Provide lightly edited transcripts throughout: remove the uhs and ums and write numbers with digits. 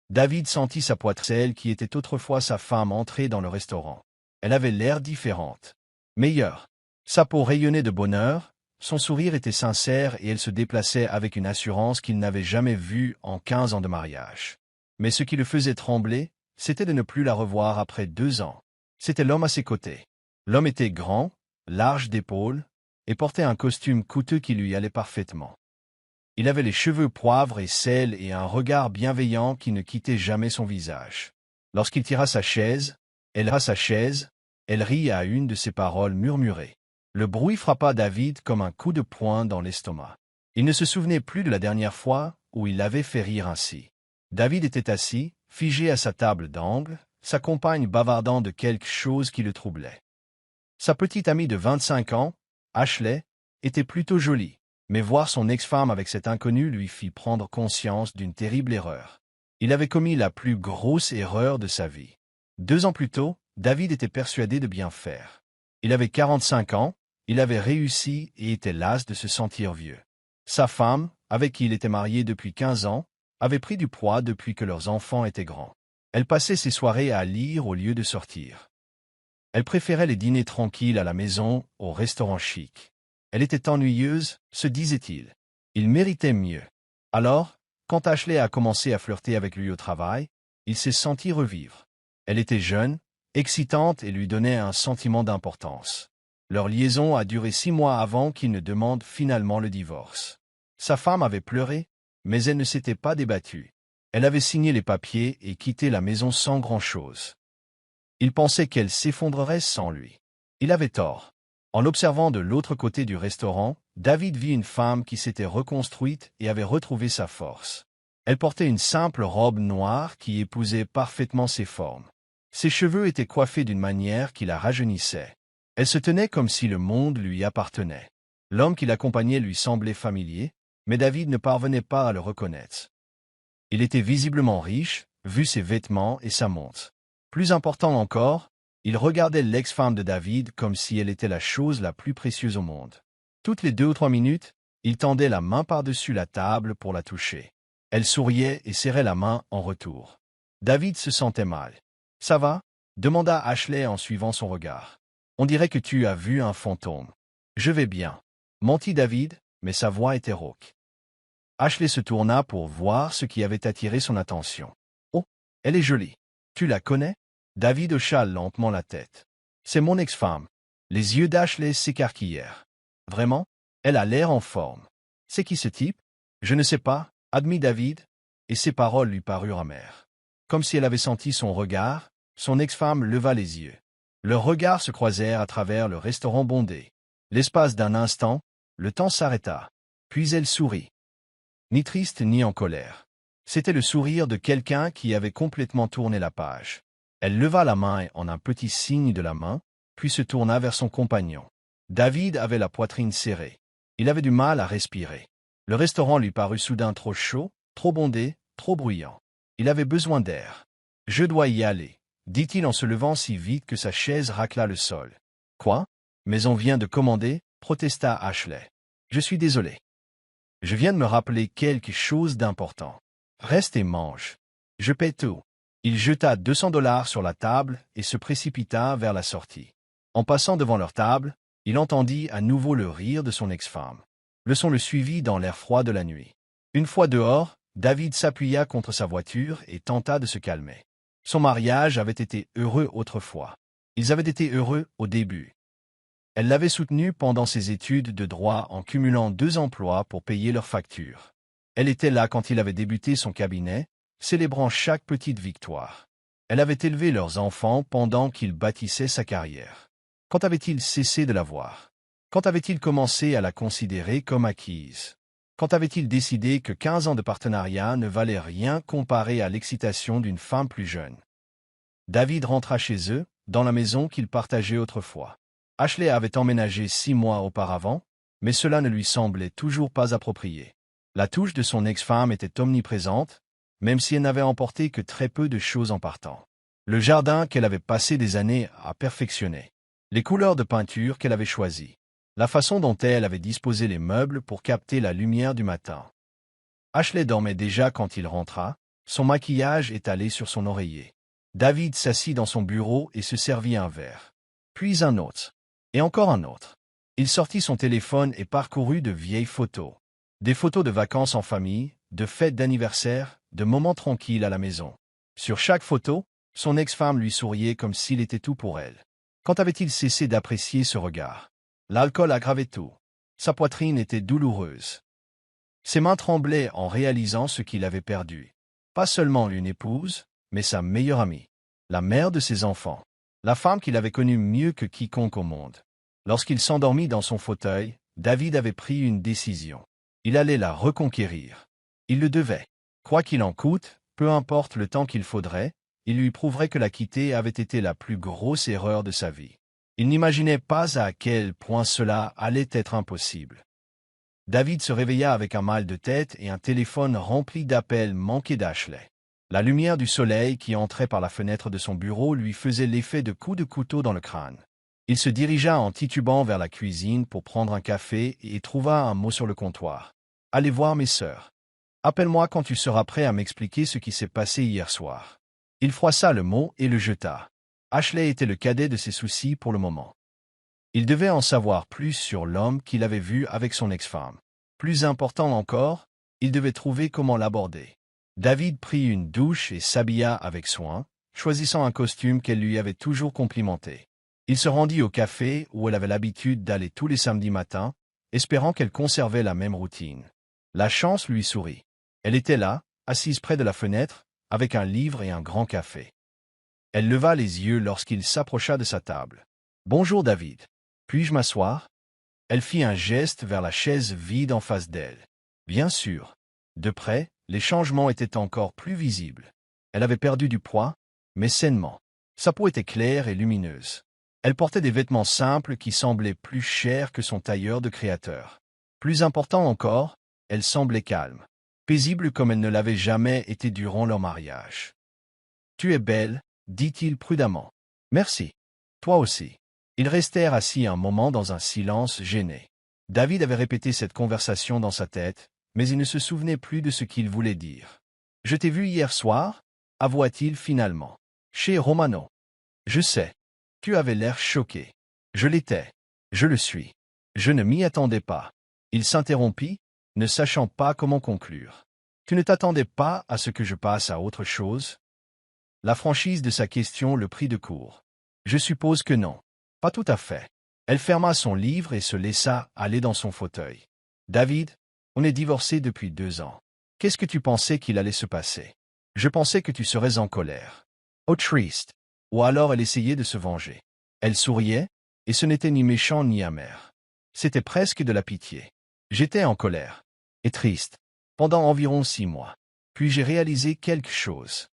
David sentit sa poitrine, celle qui était autrefois sa femme, entrer dans le restaurant. Elle avait l'air différente. Meilleure. Sa peau rayonnait de bonheur, son sourire était sincère et elle se déplaçait avec une assurance qu'il n'avait jamais vue en 15 ans de mariage. Mais ce qui le faisait trembler, c'était de ne plus la revoir après 2 ans. C'était l'homme à ses côtés. L'homme était grand, large d'épaules, et portait un costume coûteux qui lui allait parfaitement. Il avait les cheveux poivre et sel et un regard bienveillant qui ne quittait jamais son visage. Lorsqu'il tira sa chaise, elle rit à une de ses paroles murmurées. Le bruit frappa David comme un coup de poing dans l'estomac. Il ne se souvenait plus de la dernière fois où il l'avait fait rire ainsi. David était assis, figé à sa table d'angle, sa compagne bavardant de quelque chose qui le troublait. Sa petite amie de 25 ans, Ashley, était plutôt jolie, mais voir son ex-femme avec cet inconnu lui fit prendre conscience d'une terrible erreur. Il avait commis la plus grosse erreur de sa vie. 2 ans plus tôt, David était persuadé de bien faire. Il avait 45 ans, il avait réussi et était las de se sentir vieux. Sa femme, avec qui il était marié depuis 15 ans, avait pris du poids depuis que leurs enfants étaient grands. Elle passait ses soirées à lire au lieu de sortir. Elle préférait les dîners tranquilles à la maison, au restaurant chic. Elle était ennuyeuse, se disait-il. Il méritait mieux. Alors, quand Ashley a commencé à flirter avec lui au travail, il s'est senti revivre. Elle était jeune, excitante et lui donnait un sentiment d'importance. Leur liaison a duré 6 mois avant qu'il ne demande finalement le divorce. Sa femme avait pleuré, mais elle ne s'était pas débattue. Elle avait signé les papiers et quitté la maison sans grand-chose. Il pensait qu'elle s'effondrerait sans lui. Il avait tort. En l'observant de l'autre côté du restaurant, David vit une femme qui s'était reconstruite et avait retrouvé sa force. Elle portait une simple robe noire qui épousait parfaitement ses formes. Ses cheveux étaient coiffés d'une manière qui la rajeunissait. Elle se tenait comme si le monde lui appartenait. L'homme qui l'accompagnait lui semblait familier, mais David ne parvenait pas à le reconnaître. Il était visiblement riche, vu ses vêtements et sa montre. Plus important encore, il regardait l'ex-femme de David comme si elle était la chose la plus précieuse au monde. Toutes les 2 ou 3 minutes, il tendait la main par-dessus la table pour la toucher. Elle souriait et serrait la main en retour. David se sentait mal. « Ça va ?» demanda Ashley en suivant son regard. « On dirait que tu as vu un fantôme. »« Je vais bien. » mentit David, mais sa voix était rauque. Ashley se tourna pour voir ce qui avait attiré son attention. « Oh, elle est jolie. Tu la connais ?» David hocha lentement la tête. « C'est mon ex-femme. » Les yeux d'Ashley s'écarquillèrent. « Vraiment? Elle a l'air en forme. C'est qui ce type? »« Je ne sais pas, » admit David, et ses paroles lui parurent amères. Comme si elle avait senti son regard, son ex-femme leva les yeux. Leurs regards se croisèrent à travers le restaurant bondé. L'espace d'un instant, le temps s'arrêta. Puis elle sourit. Ni triste ni en colère. C'était le sourire de quelqu'un qui avait complètement tourné la page. Elle leva la main en un petit signe de la main, puis se tourna vers son compagnon. David avait la poitrine serrée. Il avait du mal à respirer. Le restaurant lui parut soudain trop chaud, trop bondé, trop bruyant. Il avait besoin d'air. « Je dois y aller », dit-il en se levant si vite que sa chaise racla le sol. « Quoi? Mais on vient de commander » protesta Ashley. « Je suis désolé. Je viens de me rappeler quelque chose d'important. Reste et mange. Je paie tout. » Il jeta $200 sur la table et se précipita vers la sortie. En passant devant leur table, il entendit à nouveau le rire de son ex-femme. Le son le suivit dans l'air froid de la nuit. Une fois dehors, David s'appuya contre sa voiture et tenta de se calmer. Son mariage avait été heureux autrefois. Ils avaient été heureux au début. Elle l'avait soutenu pendant ses études de droit en cumulant 2 emplois pour payer leurs factures. Elle était là quand il avait débuté son cabinet, célébrant chaque petite victoire. Elle avait élevé leurs enfants pendant qu'il bâtissait sa carrière. Quand avait-il cessé de la voir? Quand avait-il commencé à la considérer comme acquise? Quand avait-il décidé que 15 ans de partenariat ne valaient rien comparé à l'excitation d'une femme plus jeune? David rentra chez eux, dans la maison qu'ils partageaient autrefois. Ashley avait emménagé 6 mois auparavant, mais cela ne lui semblait toujours pas approprié. La touche de son ex-femme était omniprésente, même si elle n'avait emporté que très peu de choses en partant. Le jardin qu'elle avait passé des années à perfectionner. Les couleurs de peinture qu'elle avait choisies. La façon dont elle avait disposé les meubles pour capter la lumière du matin. Ashley dormait déjà quand il rentra, Son maquillage étalé sur son oreiller. David s'assit dans son bureau et se servit un verre. Puis un autre. Et encore un autre. Il sortit son téléphone et parcourut de vieilles photos. Des photos de vacances en famille, de fêtes d'anniversaire, de moments tranquilles à la maison. Sur chaque photo, son ex-femme lui souriait comme s'il était tout pour elle. Quand avait-il cessé d'apprécier ce regard? L'alcool aggravait tout. Sa poitrine était douloureuse. Ses mains tremblaient en réalisant ce qu'il avait perdu. Pas seulement une épouse, mais sa meilleure amie. La mère de ses enfants. La femme qu'il avait connue mieux que quiconque au monde. Lorsqu'il s'endormit dans son fauteuil, David avait pris une décision. Il allait la reconquérir. Il le devait. Quoi qu'il en coûte, peu importe le temps qu'il faudrait, il lui prouverait que la quitter avait été la plus grosse erreur de sa vie. Il n'imaginait pas à quel point cela allait être impossible. David se réveilla avec un mal de tête et un téléphone rempli d'appels manqués d'Ashley. La lumière du soleil qui entrait par la fenêtre de son bureau lui faisait l'effet de coups de couteau dans le crâne. Il se dirigea en titubant vers la cuisine pour prendre un café et trouva un mot sur le comptoir. « Allez voir mes sœurs. Appelle-moi quand tu seras prêt à m'expliquer ce qui s'est passé hier soir. » Il froissa le mot et le jeta. Ashley était le cadet de ses soucis pour le moment. Il devait en savoir plus sur l'homme qu'il avait vu avec son ex-femme. Plus important encore, il devait trouver comment l'aborder. David prit une douche et s'habilla avec soin, choisissant un costume qu'elle lui avait toujours complimenté. Il se rendit au café où elle avait l'habitude d'aller tous les samedis matins, espérant qu'elle conservait la même routine. La chance lui sourit. Elle était là, assise près de la fenêtre, avec un livre et un grand café. Elle leva les yeux lorsqu'il s'approcha de sa table. « Bonjour David. Puis-je m'asseoir » Elle fit un geste vers la chaise vide en face d'elle. Bien sûr. De près, les changements étaient encore plus visibles. Elle avait perdu du poids, mais sainement. Sa peau était claire et lumineuse. Elle portait des vêtements simples qui semblaient plus chers que son tailleur de créateur. Plus important encore, elle semblait calme, paisible comme elle ne l'avait jamais été durant leur mariage. « Tu es belle, » dit-il prudemment. « Merci. Toi aussi. » Ils restèrent assis un moment dans un silence gêné. David avait répété cette conversation dans sa tête, mais il ne se souvenait plus de ce qu'il voulait dire. « Je t'ai vu hier soir » avoua-t-il finalement. « Chez Romano. »« Je sais. Tu avais l'air choqué. »« Je l'étais. Je le suis. »« Je ne m'y attendais pas. » Il s'interrompit, ne sachant pas comment conclure. « Tu ne t'attendais pas à ce que je passe à autre chose ?» La franchise de sa question le prit de court. « Je suppose que non. » « Pas tout à fait. » Elle ferma son livre et se laissa aller dans son fauteuil. « David, on est divorcés depuis 2 ans. Qu'est-ce que tu pensais qu'il allait se passer? Je pensais que tu serais en colère. Oh triste. » Ou alors elle essayait de se venger. Elle souriait, et ce n'était ni méchant ni amer. C'était presque de la pitié. J'étais en colère. Et triste. Pendant environ 6 mois. Puis j'ai réalisé quelque chose.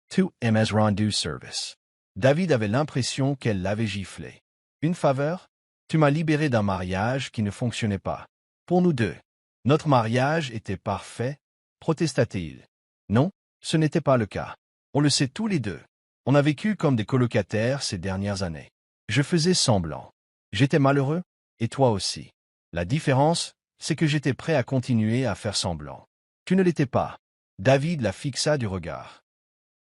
Tu m'as rendu service. David avait l'impression qu'elle l'avait giflé. Une faveur? Tu m'as libéré d'un mariage qui ne fonctionnait pas. Pour nous deux. Notre mariage était parfait, protesta-t-il. Non, ce n'était pas le cas. On le sait tous les deux. On a vécu comme des colocataires ces dernières années. Je faisais semblant. J'étais malheureux, et toi aussi. La différence, c'est que j'étais prêt à continuer à faire semblant. Tu ne l'étais pas. David la fixa du regard.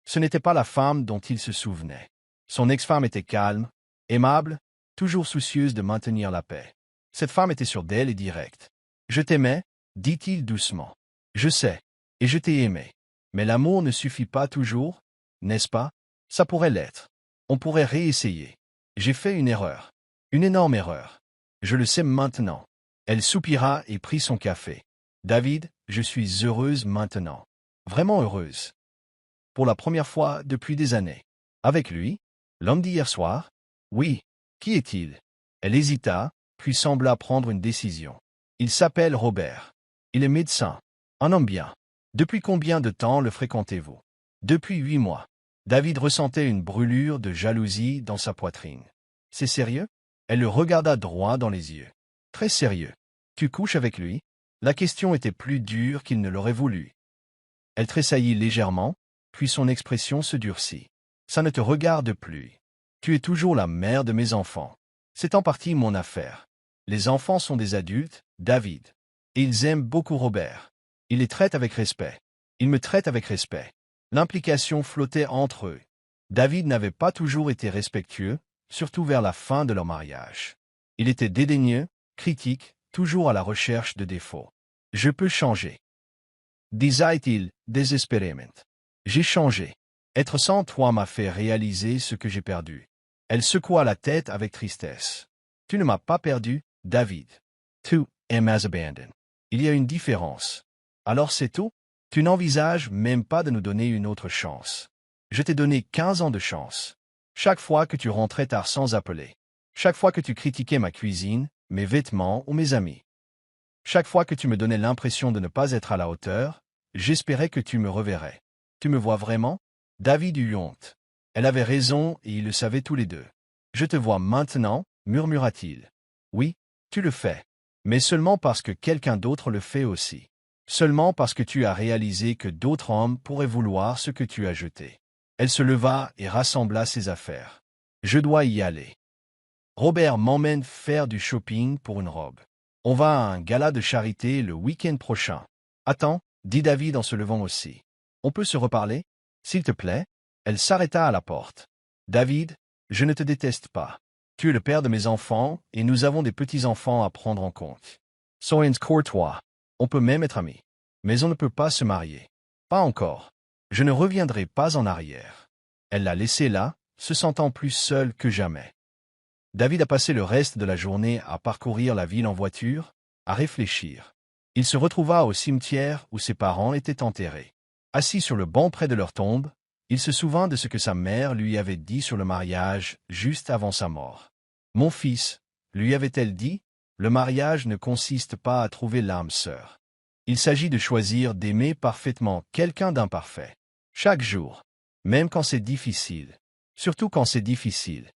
Ce n'était pas la femme dont il se souvenait. Son ex-femme était calme, aimable, toujours soucieuse de maintenir la paix. Cette femme était sûre d'elle et directe. « Je t'aimais, » dit-il doucement. « Je sais, et je t'ai aimé. Mais l'amour ne suffit pas toujours, n'est-ce pas? Ça pourrait l'être. On pourrait réessayer. J'ai fait une erreur. Une énorme erreur. Je le sais maintenant. » Elle soupira et prit son café. « David, je suis heureuse maintenant. Vraiment heureuse. Pour la première fois depuis des années. » Avec lui? L'homme d'hier soir? Oui. Qui est-il? Elle hésita, puis sembla prendre une décision. Il s'appelle Robert. Il est médecin. Un homme bien. Depuis combien de temps le fréquentez-vous? Depuis 8 mois. David ressentait une brûlure de jalousie dans sa poitrine. C'est sérieux? Elle le regarda droit dans les yeux. Très sérieux. Tu couches avec lui? La question était plus dure qu'il ne l'aurait voulu. Elle tressaillit légèrement, puis son expression se durcit. Ça ne te regarde plus. Tu es toujours la mère de mes enfants. C'est en partie mon affaire. Les enfants sont des adultes, David. Et ils aiment beaucoup Robert. Ils les traitent avec respect. Il me traite avec respect. L'implication flottait entre eux. David n'avait pas toujours été respectueux, surtout vers la fin de leur mariage. Il était dédaigneux, critique, toujours à la recherche de défauts. « Je peux changer. » disait-il, désespérément. « J'ai changé. Être sans toi m'a fait réaliser ce que j'ai perdu. » Elle secoua la tête avec tristesse. « Tu ne m'as pas perdu, David. Tu m'as abandonné. Il y a une différence. Alors c'est tout? Tu n'envisages même pas de nous donner une autre chance. Je t'ai donné 15 ans de chance. Chaque fois que tu rentrais tard sans appeler. Chaque fois que tu critiquais ma cuisine, mes vêtements ou mes amis. Chaque fois que tu me donnais l'impression de ne pas être à la hauteur, j'espérais que tu me reverrais. Tu me vois vraiment? » David eut honte. Elle avait raison et ils le savaient tous les deux. « Je te vois maintenant, murmura-t-il. Oui, tu le fais. Mais seulement parce que quelqu'un d'autre le fait aussi. Seulement parce que tu as réalisé que d'autres hommes pourraient vouloir ce que tu as jeté. » Elle se leva et rassembla ses affaires. « Je dois y aller. Robert m'emmène faire du shopping pour une robe. On va à un gala de charité le week-end prochain. »« Attends, » dit David en se levant aussi. « On peut se reparler? S'il te plaît ?» Elle s'arrêta à la porte. « David, je ne te déteste pas. Tu es le père de mes enfants et nous avons des petits-enfants à prendre en compte. Soyons courtois. On peut même être amis. Mais on ne peut pas se marier. Pas encore. Je ne reviendrai pas en arrière. » Elle l'a laissé là, se sentant plus seule que jamais. David a passé le reste de la journée à parcourir la ville en voiture, à réfléchir. Il se retrouva au cimetière où ses parents étaient enterrés. Assis sur le banc près de leur tombe, il se souvint de ce que sa mère lui avait dit sur le mariage juste avant sa mort. « Mon fils, » lui avait-elle dit, « le mariage ne consiste pas à trouver l'âme sœur. Il s'agit de choisir d'aimer parfaitement quelqu'un d'imparfait. Chaque jour, même quand c'est difficile. Surtout quand c'est difficile. »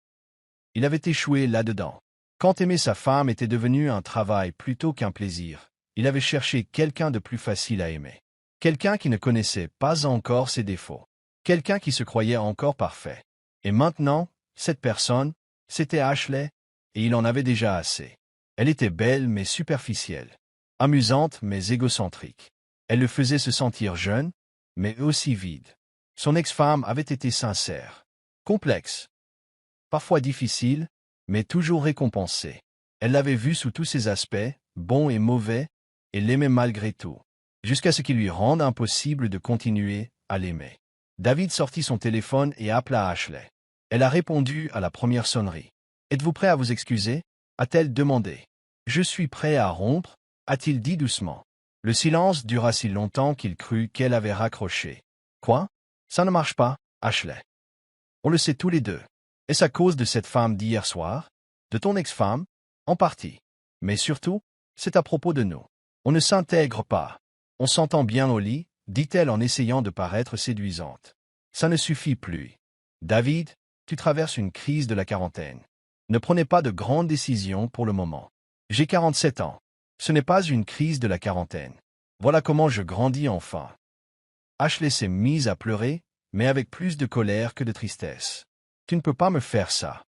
Il avait échoué là-dedans. Quand aimer sa femme était devenu un travail plutôt qu'un plaisir, il avait cherché quelqu'un de plus facile à aimer. Quelqu'un qui ne connaissait pas encore ses défauts. Quelqu'un qui se croyait encore parfait. Et maintenant, cette personne, c'était Ashley, et il en avait déjà assez. Elle était belle mais superficielle. Amusante mais égocentrique. Elle le faisait se sentir jeune, mais aussi vide. Son ex-femme avait été sincère. Complexe. Parfois difficile, mais toujours récompensée. Elle l'avait vu sous tous ses aspects, bons et mauvais, et l'aimait malgré tout. Jusqu'à ce qu'il lui rende impossible de continuer à l'aimer. David sortit son téléphone et appela Ashley. Elle a répondu à la première sonnerie. « Êtes-vous prêt à vous excuser ?» a-t-elle demandé. « Je suis prêt à rompre » a-t-il dit doucement. Le silence dura si longtemps qu'il crut qu'elle avait raccroché. « Quoi? Ça ne marche pas, Ashley. On le sait tous les deux. Est-ce à cause de cette femme d'hier soir? De ton ex-femme? En partie. Mais surtout, c'est à propos de nous. On ne s'intègre pas. On s'entend bien au lit, dit-elle en essayant de paraître séduisante. Ça ne suffit plus. David, tu traverses une crise de la quarantaine. Ne prenez pas de grandes décisions pour le moment. J'ai 47 ans. Ce n'est pas une crise de la quarantaine. Voilà comment je grandis enfin. Ashley s'est mise à pleurer, mais avec plus de colère que de tristesse. Tu ne peux pas me faire ça.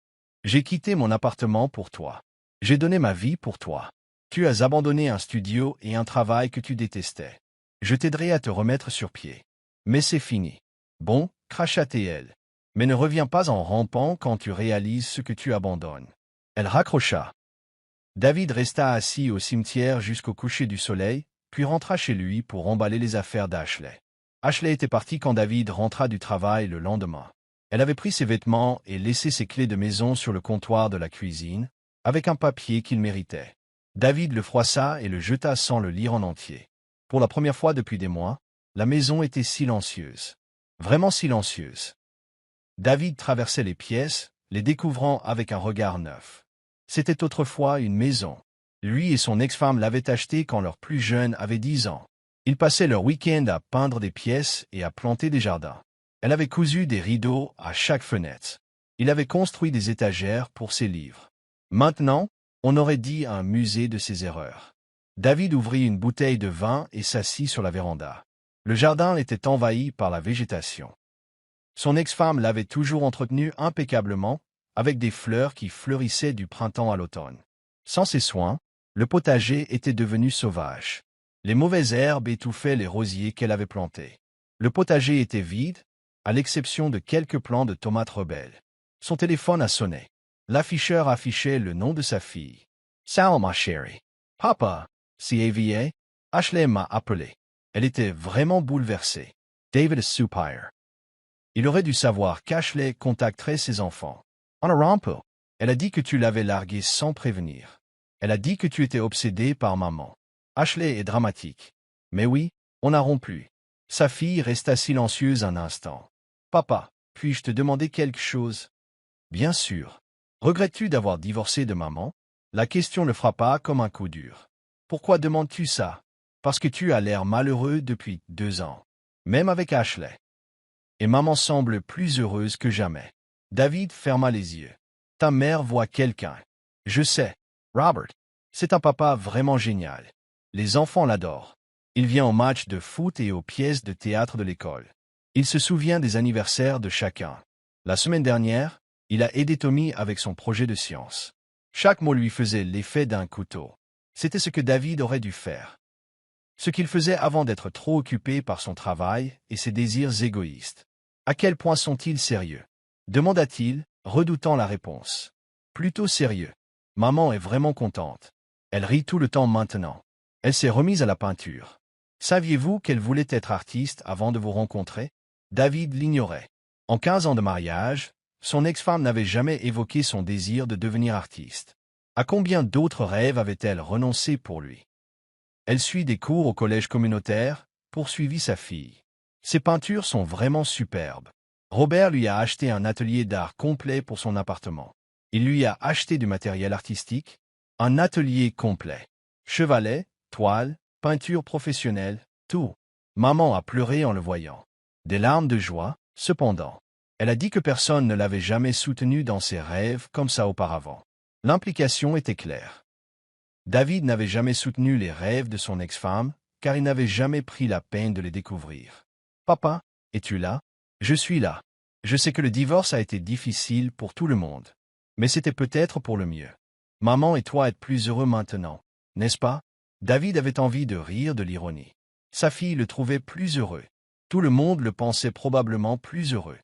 J'ai quitté mon appartement pour toi. J'ai donné ma vie pour toi. Tu as abandonné un studio et un travail que tu détestais. Je t'aiderai à te remettre sur pied. Mais c'est fini. Bon, cracha-t-elle. Mais ne reviens pas en rampant quand tu réalises ce que tu abandonnes. Elle raccrocha. David resta assis au cimetière jusqu'au coucher du soleil, puis rentra chez lui pour emballer les affaires d'Ashley. Ashley était partie quand David rentra du travail le lendemain. Elle avait pris ses vêtements et laissé ses clés de maison sur le comptoir de la cuisine, avec un papier qu'il méritait. David le froissa et le jeta sans le lire en entier. Pour la première fois depuis des mois, la maison était silencieuse. Vraiment silencieuse. David traversait les pièces, les découvrant avec un regard neuf. C'était autrefois une maison. Lui et son ex-femme l'avaient achetée quand leur plus jeune avait 10 ans. Ils passaient leur week-end à peindre des pièces et à planter des jardins. Elle avait cousu des rideaux à chaque fenêtre. Il avait construit des étagères pour ses livres. Maintenant, on aurait dit un musée de ses erreurs. David ouvrit une bouteille de vin et s'assit sur la véranda. Le jardin était envahi par la végétation. Son ex-femme l'avait toujours entretenu impeccablement, avec des fleurs qui fleurissaient du printemps à l'automne. Sans ses soins, le potager était devenu sauvage. Les mauvaises herbes étouffaient les rosiers qu'elle avait plantés. Le potager était vide, à l'exception de quelques plants de tomates rebelles. Son téléphone a sonné. L'afficheur affichait le nom de sa fille. « Salut ma chérie. Papa, c'est Ashley m'a appelé. » Elle était vraiment bouleversée. David soupire. Il aurait dû savoir qu'Ashley contacterait ses enfants. En rampo. Elle a dit que tu l'avais largué sans prévenir. Elle a dit que tu étais obsédé par maman. Ashley est dramatique. Mais oui, on a rompu. Sa fille resta silencieuse un instant. Papa, puis-je te demander quelque chose? Bien sûr. Regrettes-tu d'avoir divorcé de maman? La question le frappa comme un coup dur. Pourquoi demandes-tu ça? Parce que tu as l'air malheureux depuis 2 ans. Même avec Ashley. Et maman semble plus heureuse que jamais. David ferma les yeux. Ta mère voit quelqu'un. Je sais. Robert. C'est un papa vraiment génial. Les enfants l'adorent. Il vient aux matchs de foot et aux pièces de théâtre de l'école. Il se souvient des anniversaires de chacun. La semaine dernière, il a aidé Tommy avec son projet de science. Chaque mot lui faisait l'effet d'un couteau. C'était ce que David aurait dû faire. Ce qu'il faisait avant d'être trop occupé par son travail et ses désirs égoïstes. À quel point sont-ils sérieux? Demanda-t-il, redoutant la réponse. Plutôt sérieux. Maman est vraiment contente. Elle rit tout le temps maintenant. Elle s'est remise à la peinture. Saviez-vous qu'elle voulait être artiste avant de vous rencontrer? David l'ignorait. En 15 ans de mariage, son ex-femme n'avait jamais évoqué son désir de devenir artiste. À combien d'autres rêves avait-elle renoncé pour lui? Elle suit des cours au collège communautaire, poursuivit sa fille. Ses peintures sont vraiment superbes. Robert lui a acheté un atelier d'art complet pour son appartement. Il lui a acheté du matériel artistique, un atelier complet. Chevalet, toile, peinture professionnelle, tout. Maman a pleuré en le voyant. Des larmes de joie, cependant. Elle a dit que personne ne l'avait jamais soutenu dans ses rêves comme ça auparavant. L'implication était claire. David n'avait jamais soutenu les rêves de son ex-femme, car il n'avait jamais pris la peine de les découvrir. « Papa, es-tu là? Je suis là. Je sais que le divorce a été difficile pour tout le monde. Mais c'était peut-être pour le mieux. Maman et toi êtes plus heureux maintenant, n'est-ce pas? » David avait envie de rire de l'ironie. Sa fille le trouvait plus heureux. Tout le monde le pensait probablement plus heureux.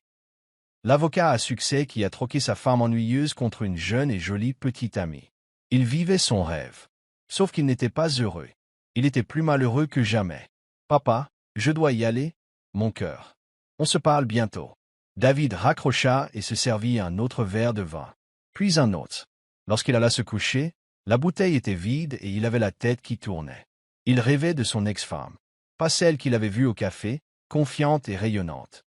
L'avocat à succès qui a troqué sa femme ennuyeuse contre une jeune et jolie petite amie. Il vivait son rêve. Sauf qu'il n'était pas heureux. Il était plus malheureux que jamais. « Papa, je dois y aller, mon cœur. On se parle bientôt. » David raccrocha et se servit un autre verre de vin. Puis un autre. Lorsqu'il alla se coucher, la bouteille était vide et il avait la tête qui tournait. Il rêvait de son ex-femme. Pas celle qu'il avait vue au café, confiante et rayonnante.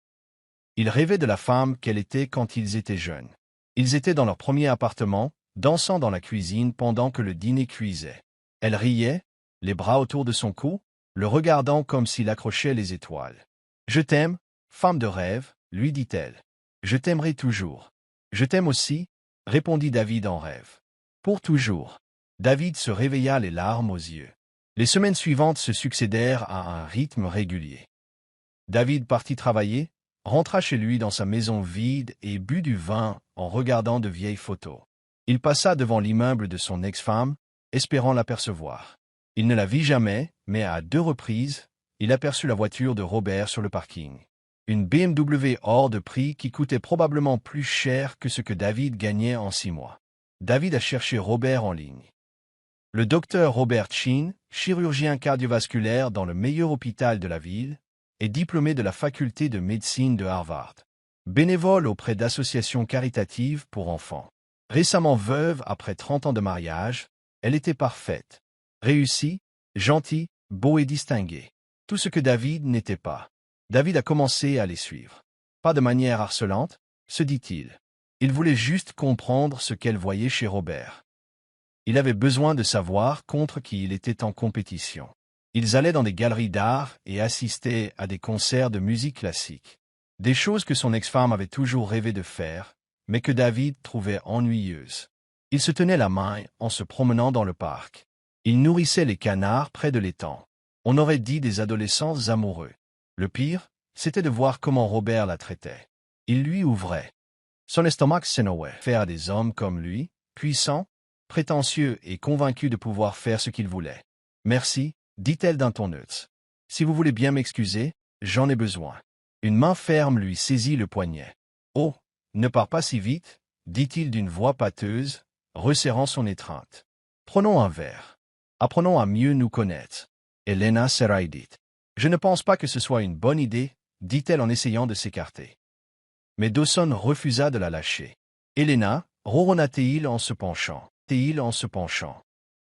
Il rêvait de la femme qu'elle était quand ils étaient jeunes. Ils étaient dans leur premier appartement, dansant dans la cuisine pendant que le dîner cuisait. Elle riait, les bras autour de son cou, le regardant comme s'il accrochait les étoiles. « Je t'aime, femme de rêve, » lui dit-elle. « Je t'aimerai toujours. »« Je t'aime aussi, » répondit David en rêve. « Pour toujours. » David se réveilla les larmes aux yeux. Les semaines suivantes se succédèrent à un rythme régulier. David partit travailler, rentra chez lui dans sa maison vide et but du vin en regardant de vieilles photos. Il passa devant l'immeuble de son ex-femme, espérant l'apercevoir. Il ne la vit jamais, mais à 2 reprises, il aperçut la voiture de Robert sur le parking. Une BMW hors de prix qui coûtait probablement plus cher que ce que David gagnait en 6 mois. David a cherché Robert en ligne. Le docteur Robert Sheen, chirurgien cardiovasculaire dans le meilleur hôpital de la ville, est diplômé de la faculté de médecine de Harvard. Bénévole auprès d'associations caritatives pour enfants. Récemment veuve après 30 ans de mariage, elle était parfaite. Réussie, gentille, beau et distingué. Tout ce que David n'était pas. David a commencé à les suivre. Pas de manière harcelante, se dit-il. Il voulait juste comprendre ce qu'elle voyait chez Robert. Il avait besoin de savoir contre qui il était en compétition. Ils allaient dans des galeries d'art et assistaient à des concerts de musique classique. Des choses que son ex-femme avait toujours rêvé de faire, mais que David trouvait ennuyeuses. Ils se tenaient la main en se promenant dans le parc. Ils nourrissaient les canards près de l'étang. On aurait dit des adolescents amoureux. Le pire, c'était de voir comment Robert la traitait. Il lui ouvrait. Son estomac s'énouait. Faire à des hommes comme lui, puissants, prétentieux et convaincus de pouvoir faire ce qu'il voulait. « Merci », dit-elle d'un ton neutre. « Si vous voulez bien m'excuser, J'en ai besoin. Une main ferme lui saisit le poignet. Oh, ne pars pas si vite, dit-il d'une voix pâteuse, resserrant son étreinte. Prenons un verre. Apprenons à mieux nous connaître. Elena Seraidit. Je ne pense pas que ce soit une bonne idée, dit-elle en essayant de s'écarter. Mais Dawson refusa de la lâcher. Elena, ronronna-t-il en se penchant.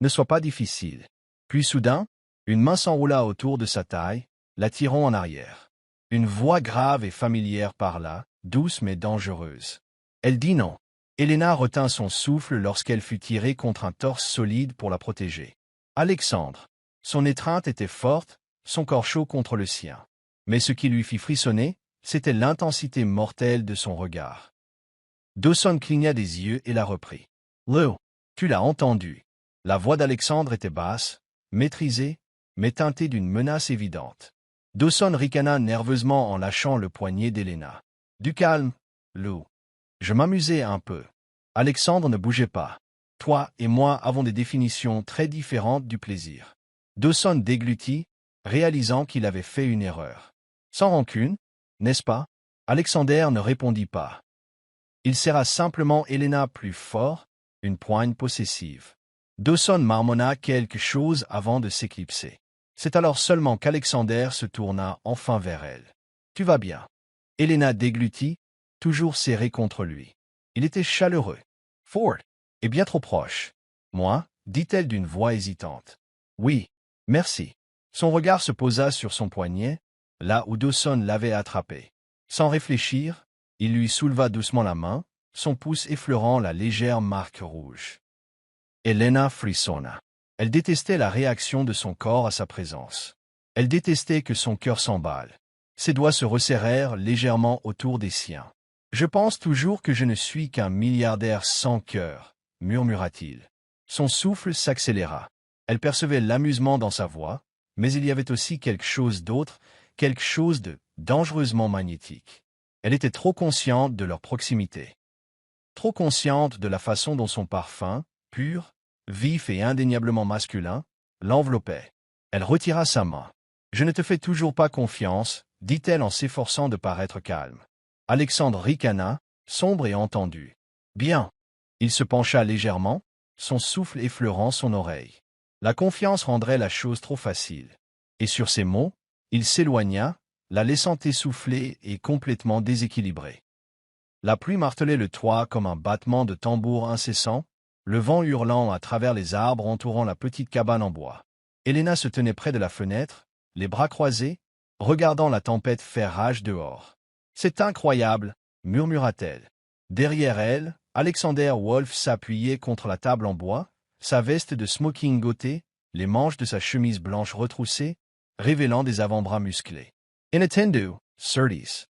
Ne sois pas difficile. Puis soudain, une main s'enroula autour de sa taille, l'attirant en arrière. Une voix grave et familière parla, douce mais dangereuse. Elle dit non. Elena retint son souffle lorsqu'elle fut tirée contre un torse solide pour la protéger. Alexandre. Son étreinte était forte, son corps chaud contre le sien. Mais ce qui lui fit frissonner, c'était l'intensité mortelle de son regard. Dawson cligna des yeux et la reprit. Lou, tu l'as entendu. La voix d'Alexandre était basse, maîtrisée, mais teintée d'une menace évidente. Dawson ricana nerveusement en lâchant le poignet d'Elena. Du calme, Lou. Je m'amusais un peu. Alexandre ne bougeait pas. Toi et moi avons des définitions très différentes du plaisir. Dawson déglutit, réalisant qu'il avait fait une erreur. Sans rancune, n'est-ce pas? Alexander ne répondit pas. Il serra simplement Elena plus fort, une poigne possessive. Dawson marmonna quelque chose avant de s'éclipser. C'est alors seulement qu'Alexander se tourna enfin vers elle. Tu vas bien. Elena déglutit, toujours serrée contre lui. Il était chaleureux. Fort. Et bien trop proche. Moi, dit-elle d'une voix hésitante. Oui, merci. Son regard se posa sur son poignet, là où Dawson l'avait attrapé. Sans réfléchir, il lui souleva doucement la main, son pouce effleurant la légère marque rouge. Elena frissonna. Elle détestait la réaction de son corps à sa présence. Elle détestait que son cœur s'emballe. Ses doigts se resserrèrent légèrement autour des siens. « Je pense toujours que je ne suis qu'un milliardaire sans cœur, » murmura-t-il. Son souffle s'accéléra. Elle percevait l'amusement dans sa voix, mais il y avait aussi quelque chose d'autre, quelque chose de dangereusement magnétique. Elle était trop consciente de leur proximité. Trop consciente de la façon dont son parfum, pur, vif et indéniablement masculin, l'enveloppait. Elle retira sa main. « Je ne te fais toujours pas confiance, » dit-elle en s'efforçant de paraître calme. Alexandre ricana, sombre et entendu. « Bien. » Il se pencha légèrement, son souffle effleurant son oreille. La confiance rendrait la chose trop facile. Et sur ces mots, il s'éloigna, la laissant essoufflée et complètement déséquilibrée. La pluie martelait le toit comme un battement de tambour incessant, le vent hurlant à travers les arbres entourant la petite cabane en bois. Elena se tenait près de la fenêtre, les bras croisés, regardant la tempête faire rage dehors. « C'est incroyable, » murmura-t-elle. Derrière elle, Alexander Wolf s'appuyait contre la table en bois, sa veste de smoking gothée, les manches de sa chemise blanche retroussées, révélant des avant-bras musclés. « Inattendu, certes. »«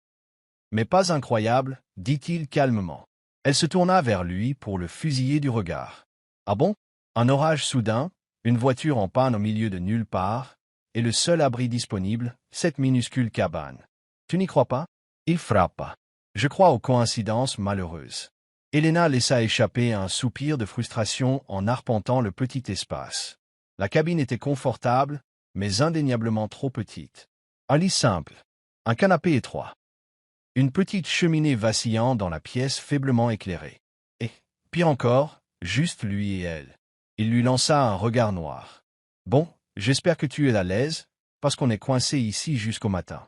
Mais pas incroyable, » dit-il calmement. Elle se tourna vers lui pour le fusiller du regard. « Ah bon? Un orage soudain, une voiture en panne au milieu de nulle part, et le seul abri disponible, cette minuscule cabane. Tu n'y crois pas? » Il frappa. « Je crois aux coïncidences malheureuses. » Elena laissa échapper un soupir de frustration en arpentant le petit espace. La cabine était confortable, mais indéniablement trop petite. Un lit simple, un canapé étroit, une petite cheminée vacillant dans la pièce faiblement éclairée. Et, pire encore, juste lui et elle. Il lui lança un regard noir. « Bon, j'espère que tu es à l'aise, parce qu'on est coincé ici jusqu'au matin.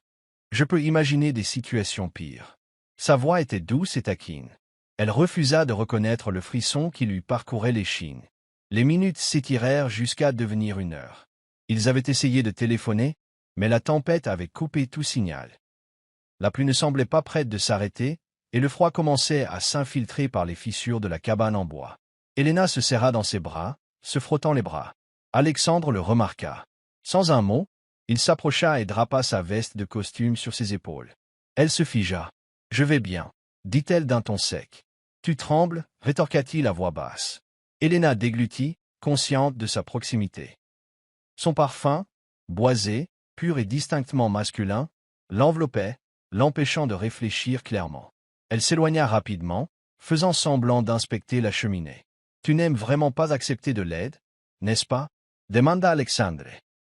Je peux imaginer des situations pires. » Sa voix était douce et taquine. Elle refusa de reconnaître le frisson qui lui parcourait l'échine. Les minutes s'étirèrent jusqu'à devenir une heure. Ils avaient essayé de téléphoner, mais la tempête avait coupé tout signal. La pluie ne semblait pas prête de s'arrêter, et le froid commençait à s'infiltrer par les fissures de la cabane en bois. Elena se serra dans ses bras, se frottant les bras. Alexandre le remarqua. Sans un mot, il s'approcha et drapa sa veste de costume sur ses épaules. Elle se figea. « Je vais bien, » dit-elle d'un ton sec. « Tu trembles » rétorqua-t-il à voix basse. Elena déglutit, consciente de sa proximité. Son parfum, boisé, pur et distinctement masculin, l'enveloppait, l'empêchant de réfléchir clairement. Elle s'éloigna rapidement, faisant semblant d'inspecter la cheminée. « Tu n'aimes vraiment pas accepter de l'aide, n'est-ce pas » demanda Alexandre.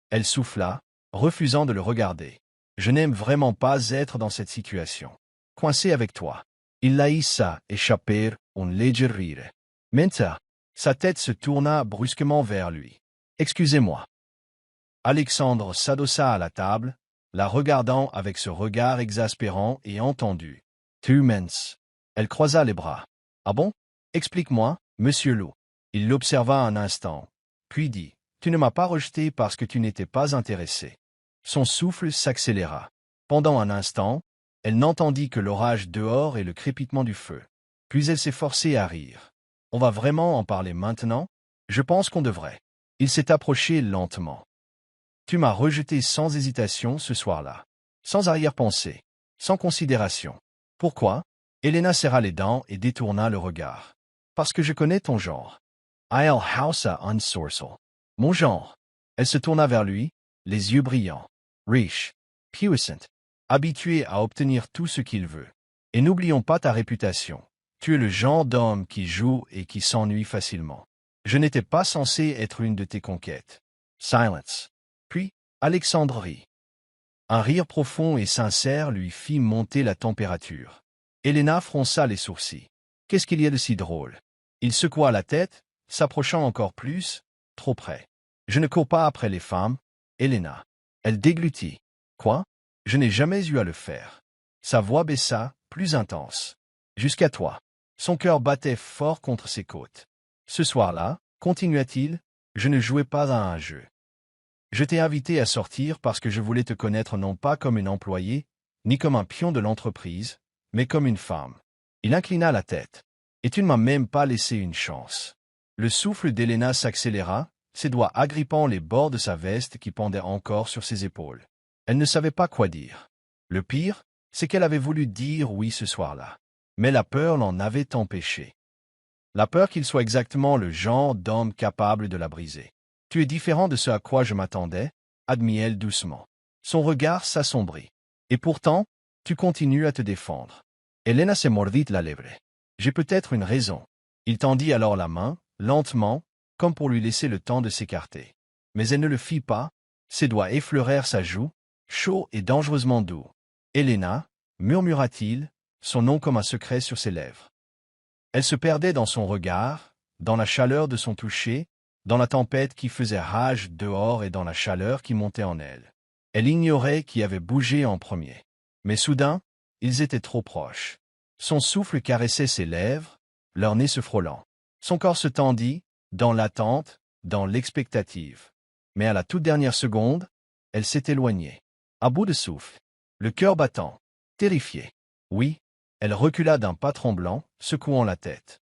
Elle souffla, refusant de le regarder. Je n'aime vraiment pas être dans cette situation. Coincé avec toi. Il laissa échapper un léger rire. Menta. Sa tête se tourna brusquement vers lui. Excusez-moi. Alexandre s'adossa à la table, la regardant avec ce regard exaspérant et entendu. Tu mens. Elle croisa les bras. Ah bon? Explique-moi, monsieur Loup. Il l'observa un instant, puis dit. Tu ne m'as pas rejeté parce que tu n'étais pas intéressé. Son souffle s'accéléra. Pendant un instant, elle n'entendit que l'orage dehors et le crépitement du feu. Puis elle s'est forcée à rire. On va vraiment en parler maintenant? Je pense qu'on devrait. Il s'est approché lentement. Tu m'as rejeté sans hésitation ce soir-là. Sans arrière-pensée. Sans considération. Pourquoi? Elena serra les dents et détourna le regard. Parce que je connais ton genre. I'll house a unsourcel. Mon genre. Elle se tourna vers lui, les yeux brillants. Riche. Puissant. Habitué à obtenir tout ce qu'il veut. Et n'oublions pas ta réputation. Tu es le genre d'homme qui joue et qui s'ennuie facilement. Je n'étais pas censé être une de tes conquêtes. Silence. Puis, Alexandre rit. Un rire profond et sincère lui fit monter la température. Elena fronça les sourcils. Qu'est-ce qu'il y a de si drôle? Il secoua la tête, s'approchant encore plus, trop près. Je ne cours pas après les femmes, Elena. Elle déglutit. Quoi? Je n'ai jamais eu à le faire. Sa voix baissa, plus intense. Jusqu'à toi. Son cœur battait fort contre ses côtes. Ce soir-là, continua-t-il, je ne jouais pas à un jeu. Je t'ai invité à sortir parce que je voulais te connaître non pas comme une employée, ni comme un pion de l'entreprise, mais comme une femme. Il inclina la tête. Et tu ne m'as même pas laissé une chance. Le souffle d'Elena s'accéléra, ses doigts agrippant les bords de sa veste qui pendaient encore sur ses épaules. Elle ne savait pas quoi dire. Le pire, c'est qu'elle avait voulu dire oui ce soir-là. Mais la peur l'en avait empêché. La peur qu'il soit exactement le genre d'homme capable de la briser. Tu es différent de ce à quoi je m'attendais, admit-elle doucement. Son regard s'assombrit. Et pourtant, tu continues à te défendre. Elena se mordit la lèvre. J'ai peut-être une raison. Il tendit alors la main, lentement, comme pour lui laisser le temps de s'écarter. Mais elle ne le fit pas, ses doigts effleurèrent sa joue, chaud et dangereusement doux. Elena, murmura-t-il, son nom comme un secret sur ses lèvres. Elle se perdait dans son regard, dans la chaleur de son toucher, dans la tempête qui faisait rage dehors et dans la chaleur qui montait en elle. Elle ignorait qui avait bougé en premier. Mais soudain, ils étaient trop proches. Son souffle caressait ses lèvres, leur nez se frôlant. Son corps se tendit, dans l'attente, dans l'expectative. Mais à la toute dernière seconde, elle s'est éloignée. À bout de souffle, le cœur battant, terrifiée. Oui, elle recula d'un pas tremblant, secouant la tête.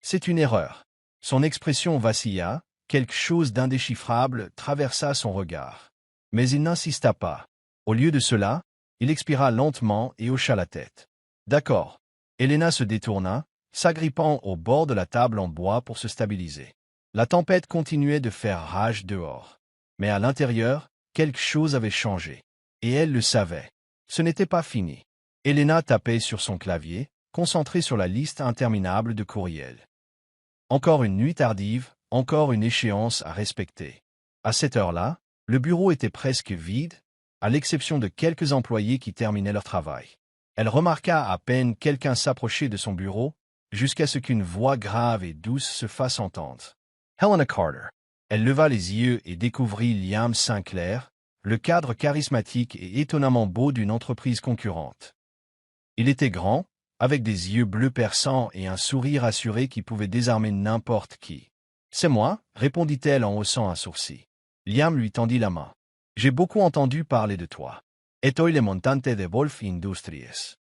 C'est une erreur. Son expression vacilla, quelque chose d'indéchiffrable traversa son regard. Mais il n'insista pas. Au lieu de cela, il expira lentement et hocha la tête. D'accord. Elena se détourna, s'agrippant au bord de la table en bois pour se stabiliser. La tempête continuait de faire rage dehors. Mais à l'intérieur, quelque chose avait changé. Et elle le savait. Ce n'était pas fini. Elena tapait sur son clavier, concentrée sur la liste interminable de courriels. Encore une nuit tardive, encore une échéance à respecter. À cette heure-là, le bureau était presque vide, à l'exception de quelques employés qui terminaient leur travail. Elle remarqua à peine quelqu'un s'approcher de son bureau, jusqu'à ce qu'une voix grave et douce se fasse entendre. Helena Carter. Elle leva les yeux et découvrit Liam Sinclair, le cadre charismatique et étonnamment beau d'une entreprise concurrente. Il était grand, avec des yeux bleus perçants et un sourire assuré qui pouvait désarmer n'importe qui. « C'est moi » répondit-elle en haussant un sourcil. Liam lui tendit la main. « J'ai beaucoup entendu parler de toi. Estoy le montante de Wolf Industries. »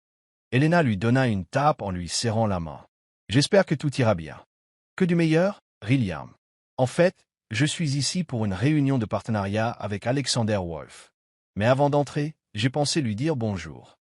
Elena lui donna une tape en lui serrant la main. « J'espère que tout ira bien. »« Que du meilleur » rit Liam. « En fait, je suis ici pour une réunion de partenariat avec Alexander Wolf. Mais avant d'entrer, j'ai pensé lui dire bonjour. »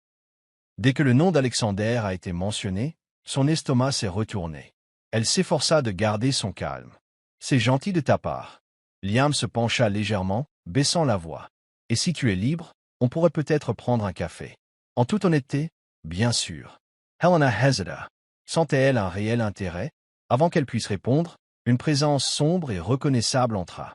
Dès que le nom d'Alexander a été mentionné, son estomac s'est retourné. Elle s'efforça de garder son calme. « C'est gentil de ta part. » Liam se pencha légèrement, baissant la voix. « Et si tu es libre, on pourrait peut-être prendre un café. » En toute honnêteté, bien sûr. Helena hésita. Sentait-elle un réel intérêt? Avant qu'elle puisse répondre, une présence sombre et reconnaissable entra.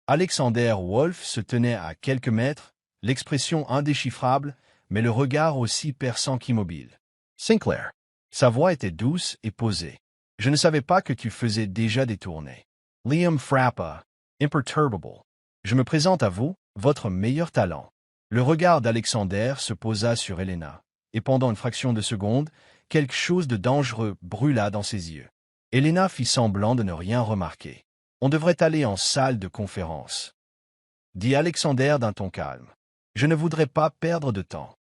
Alexander Wolf se tenait à quelques mètres, l'expression indéchiffrable, mais le regard aussi perçant qu'immobile. Sinclair. Sa voix était douce et posée. Je ne savais pas que tu faisais déjà des tournées. Liam frappa. Imperturbable. Je me présente à vous, votre meilleur talent. Le regard d'Alexander se posa sur Helena, et pendant une fraction de seconde, quelque chose de dangereux brûla dans ses yeux. Helena fit semblant de ne rien remarquer. On devrait aller en salle de conférence, dit Alexander d'un ton calme. Je ne voudrais pas perdre de temps.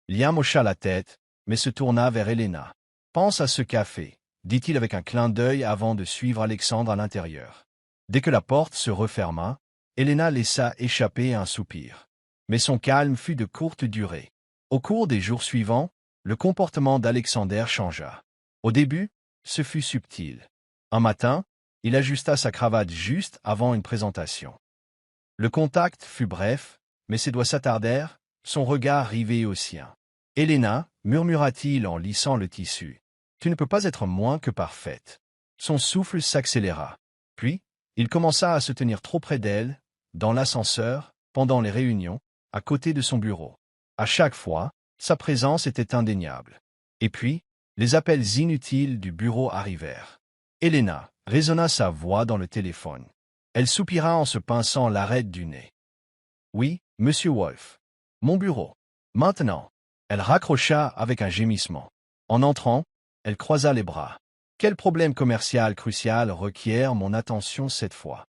Liam hocha la tête, mais se tourna vers Helena. Pense à ce café, dit-il avec un clin d'œil avant de suivre Alexandre à l'intérieur. Dès que la porte se referma, Helena laissa échapper un soupir. Mais son calme fut de courte durée. Au cours des jours suivants, le comportement d'Alexander changea. Au début, ce fut subtil. Un matin, il ajusta sa cravate juste avant une présentation. Le contact fut bref, mais ses doigts s'attardèrent, son regard rivé au sien. « Helena, murmura-t-il en lissant le tissu, tu ne peux pas être moins que parfaite. » Son souffle s'accéléra. Puis, il commença à se tenir trop près d'elle, dans l'ascenseur, pendant les réunions, à côté de son bureau. À chaque fois, sa présence était indéniable. Et puis, les appels inutiles du bureau arrivèrent. Helena résonna sa voix dans le téléphone. Elle soupira en se pinçant l'arête du nez. « Oui, Monsieur Wolf. Mon bureau. Maintenant. » Elle raccrocha avec un gémissement. En entrant, elle croisa les bras. « Quel problème commercial crucial requiert mon attention cette fois ?»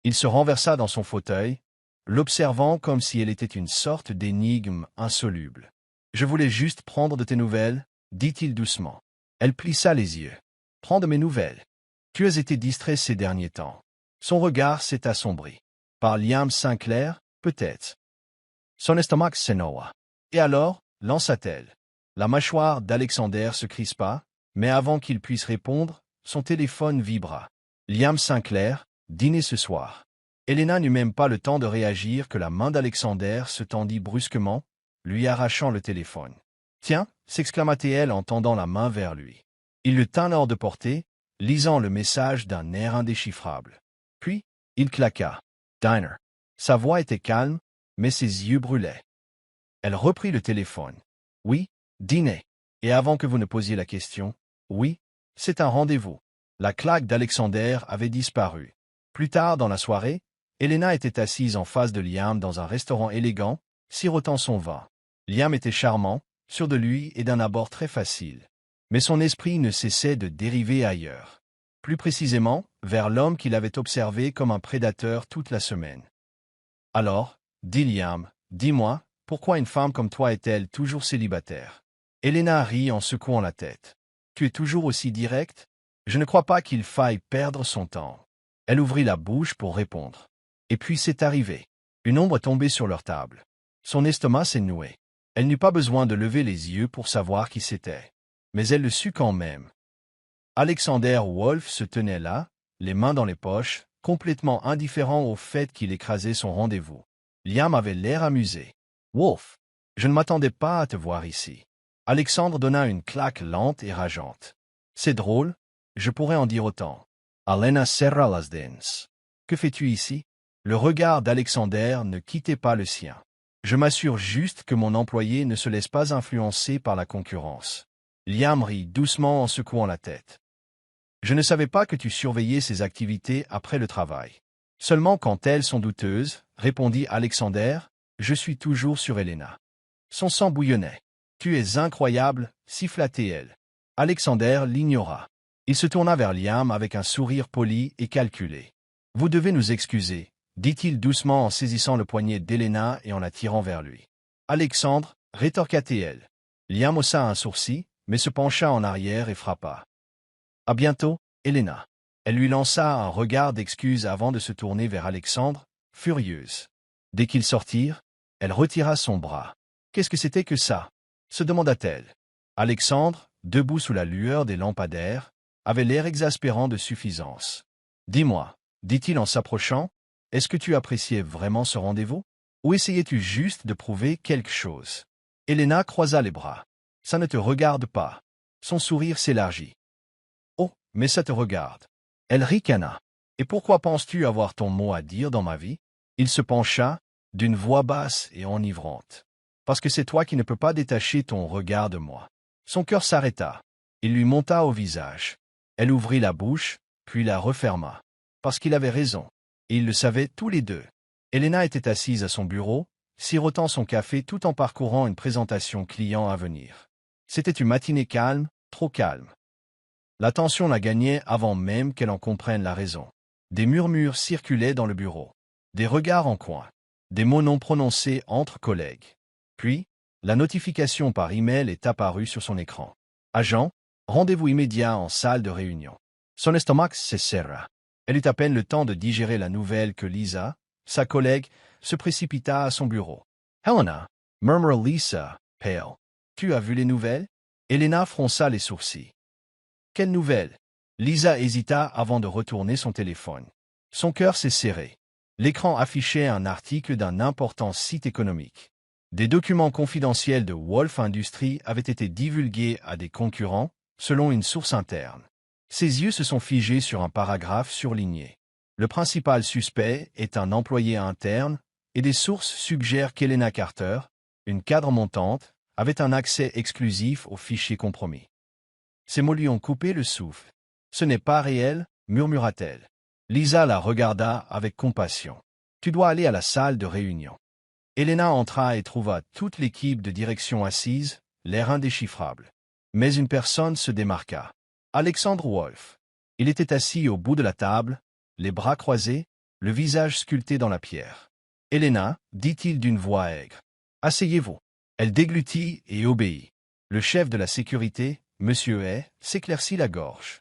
Il se renversa dans son fauteuil, l'observant comme si elle était une sorte d'énigme insoluble. « Je voulais juste prendre de tes nouvelles, » dit-il doucement. Elle plissa les yeux. « Prends de mes nouvelles. Tu as été distrait ces derniers temps. » Son regard s'est assombri. « Par Liam Sinclair, peut-être. » Son estomac s'énoua. « Et alors ?» lança-t-elle. La mâchoire d'Alexander se crispa, mais avant qu'il puisse répondre, son téléphone vibra. Liam Sinclair, dîner ce soir. Helena n'eut même pas le temps de réagir que la main d'Alexander se tendit brusquement, lui arrachant le téléphone. « Tiens » s'exclama-t-elle en tendant la main vers lui. Il le tint hors de portée, lisant le message d'un air indéchiffrable. Puis, il claqua. « Diner. » Sa voix était calme, mais ses yeux brûlaient. Elle reprit le téléphone. « Oui, dîner. Et avant que vous ne posiez la question, oui, c'est un rendez-vous. » La claque d'Alexander avait disparu. Plus tard dans la soirée, Helena était assise en face de Liam dans un restaurant élégant, sirotant son vin. Liam était charmant, sûr de lui et d'un abord très facile. Mais son esprit ne cessait de dériver ailleurs. Plus précisément, vers l'homme qu'il avait observé comme un prédateur toute la semaine. « Alors, dit Liam, dis-moi, pourquoi une femme comme toi est-elle toujours célibataire ?» Helena rit en secouant la tête. « Tu es toujours aussi direct ? Je ne crois pas qu'il faille perdre son temps. » Elle ouvrit la bouche pour répondre. Et puis c'est arrivé. Une ombre tombait sur leur table. Son estomac s'est noué. Elle n'eut pas besoin de lever les yeux pour savoir qui c'était. Mais elle le sut quand même. Alexander Wolf se tenait là, les mains dans les poches, complètement indifférent au fait qu'il écrasait son rendez-vous. Liam avait l'air amusé. « Wolf, je ne m'attendais pas à te voir ici. » Alexandre donna une claque lente et rageante. « C'est drôle, je pourrais en dire autant. » Helena serra las dents. « Que fais-tu ici ?» Le regard d'Alexander ne quittait pas le sien. « Je m'assure juste que mon employé ne se laisse pas influencer par la concurrence. » Liam rit doucement en secouant la tête. « Je ne savais pas que tu surveillais ses activités après le travail. Seulement quand elles sont douteuses, répondit Alexander, je suis toujours sur Helena. » Son sang bouillonnait. « Tu es incroyable, siffla-t-elle. Alexander l'ignora. Il se tourna vers Liam avec un sourire poli et calculé. « Vous devez nous excuser, » dit-il doucement en saisissant le poignet d'Helena et en la tirant vers lui. « Alexandre, rétorqua-t-elle. Liam haussa un sourcil, mais se pencha en arrière et frappa. « À bientôt, Helena. » Elle lui lança un regard d'excuse avant de se tourner vers Alexandre, furieuse. Dès qu'ils sortirent, elle retira son bras. « Qu'est-ce que c'était que ça ?» se demanda-t-elle. Alexandre, debout sous la lueur des lampadaires, avait l'air exaspérant de suffisance. « Dis-moi, » dit-il en s'approchant, « est-ce que tu appréciais vraiment ce rendez-vous? Ou essayais-tu juste de prouver quelque chose ?» Helena croisa les bras. « Ça ne te regarde pas. » Son sourire s'élargit. « Oh, mais ça te regarde. » Elle ricana. « Et pourquoi penses-tu avoir ton mot à dire dans ma vie ?» Il se pencha, d'une voix basse et enivrante. Parce que c'est toi qui ne peux pas détacher ton regard de moi. Son cœur s'arrêta. Il lui monta au visage. Elle ouvrit la bouche, puis la referma. Parce qu'il avait raison. Et ils le savaient tous les deux. Elena était assise à son bureau, sirotant son café tout en parcourant une présentation client à venir. C'était une matinée calme, trop calme. La tension la gagnait avant même qu'elle en comprenne la raison. Des murmures circulaient dans le bureau. Des regards en coin. Des mots non prononcés entre collègues. Puis, la notification par email est apparue sur son écran. Agent, rendez-vous immédiat en salle de réunion. Son estomac se serra. Elle eut à peine le temps de digérer la nouvelle que Lisa, sa collègue, se précipita à son bureau. Helena, murmura Lisa, pale. Tu as vu les nouvelles? Elena fronça les sourcils. Quelle nouvelle? Lisa hésita avant de retourner son téléphone. Son cœur s'est serré. L'écran affichait un article d'un important site économique. Des documents confidentiels de Wolf Industries avaient été divulgués à des concurrents, selon une source interne. Ses yeux se sont figés sur un paragraphe surligné. Le principal suspect est un employé interne, et des sources suggèrent qu'Helena Carter, une cadre montante, avait un accès exclusif aux fichiers compromis. Ces mots lui ont coupé le souffle. « Ce n'est pas réel », murmura-t-elle. Lisa la regarda avec compassion. « Tu dois aller à la salle de réunion. » Elena entra et trouva toute l'équipe de direction assise, l'air indéchiffrable. Mais une personne se démarqua. Alexandre Wolf. Il était assis au bout de la table, les bras croisés, le visage sculpté dans la pierre. « Elena, dit-il d'une voix aigre. Asseyez-vous. » Elle déglutit et obéit. Le chef de la sécurité, Monsieur Hay, s'éclaircit la gorge.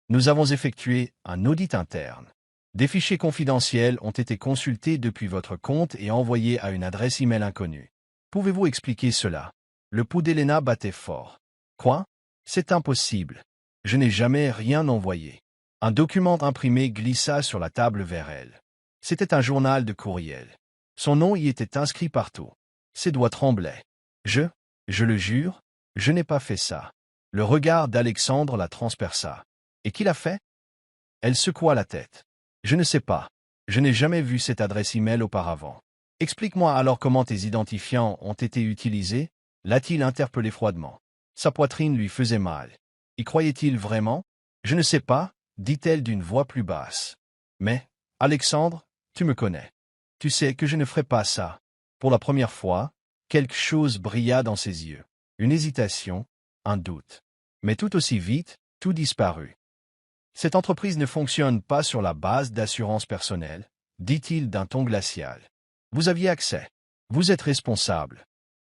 Nous avons effectué un audit interne. Des fichiers confidentiels ont été consultés depuis votre compte et envoyés à une adresse email inconnue. Pouvez-vous expliquer cela? Le pouls d'Helena battait fort. Quoi? C'est impossible. Je n'ai jamais rien envoyé. Un document imprimé glissa sur la table vers elle. C'était un journal de courriel. Son nom y était inscrit partout. Ses doigts tremblaient. Je le jure, je n'ai pas fait ça. Le regard d'Alexandre la transperça. Et qui l'a fait? Elle secoua la tête. Je ne sais pas. Je n'ai jamais vu cette adresse email auparavant. Explique-moi alors comment tes identifiants ont été utilisés, l'a-t-il interpellé froidement. Sa poitrine lui faisait mal. Y croyait-il vraiment? Je ne sais pas, dit-elle d'une voix plus basse. Mais, Alexandre, tu me connais. Tu sais que je ne ferai pas ça. Pour la première fois, quelque chose brilla dans ses yeux. Une hésitation, un doute. Mais tout aussi vite, tout disparut. Cette entreprise ne fonctionne pas sur la base d'assurance personnelle, dit-il d'un ton glacial. Vous aviez accès. Vous êtes responsable.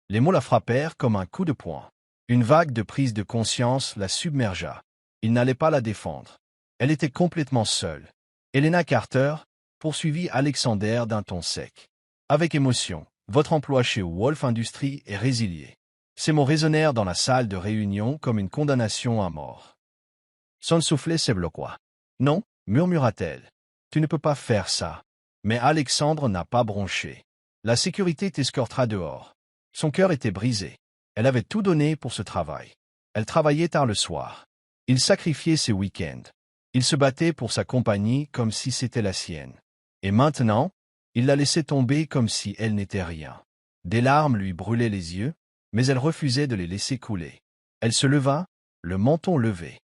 Les mots la frappèrent comme un coup de poing. Une vague de prise de conscience la submergea. Il n'allait pas la défendre. Elle était complètement seule. Helena Carter, poursuivit Alexander d'un ton sec. Avec émotion, votre emploi chez Wolf Industries est résilié. Ces mots résonnèrent dans la salle de réunion comme une condamnation à mort. Son soufflet se bloqua. Non, murmura-t-elle. Tu ne peux pas faire ça. Mais Alexandre n'a pas bronché. La sécurité t'escortera dehors. Son cœur était brisé. Elle avait tout donné pour ce travail. Elle travaillait tard le soir. Il sacrifiait ses week-ends. Il se battait pour sa compagnie comme si c'était la sienne. Et maintenant, il la laissait tomber comme si elle n'était rien. Des larmes lui brûlaient les yeux, mais elle refusait de les laisser couler. Elle se leva, le menton levé.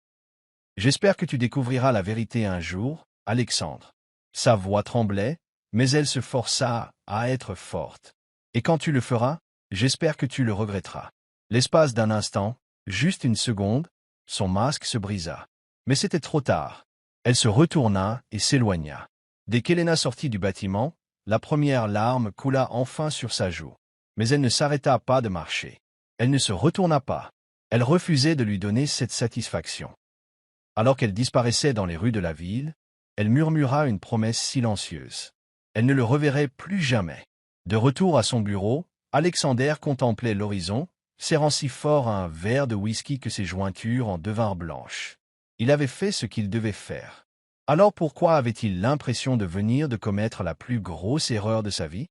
J'espère que tu découvriras la vérité un jour, Alexandre. Sa voix tremblait, mais elle se força à être forte. Et quand tu le feras, j'espère que tu le regretteras. L'espace d'un instant, juste une seconde, son masque se brisa. Mais c'était trop tard. Elle se retourna et s'éloigna. Dès qu'Helena sortit du bâtiment, la première larme coula enfin sur sa joue. Mais elle ne s'arrêta pas de marcher. Elle ne se retourna pas. Elle refusait de lui donner cette satisfaction. Alors qu'elle disparaissait dans les rues de la ville, elle murmura une promesse silencieuse. Elle ne le reverrait plus jamais. De retour à son bureau, Alexander contemplait l'horizon, serrant si fort un verre de whisky que ses jointures en devinrent blanches. Il avait fait ce qu'il devait faire. Alors pourquoi avait-il l'impression de venir de commettre la plus grosse erreur de sa vie?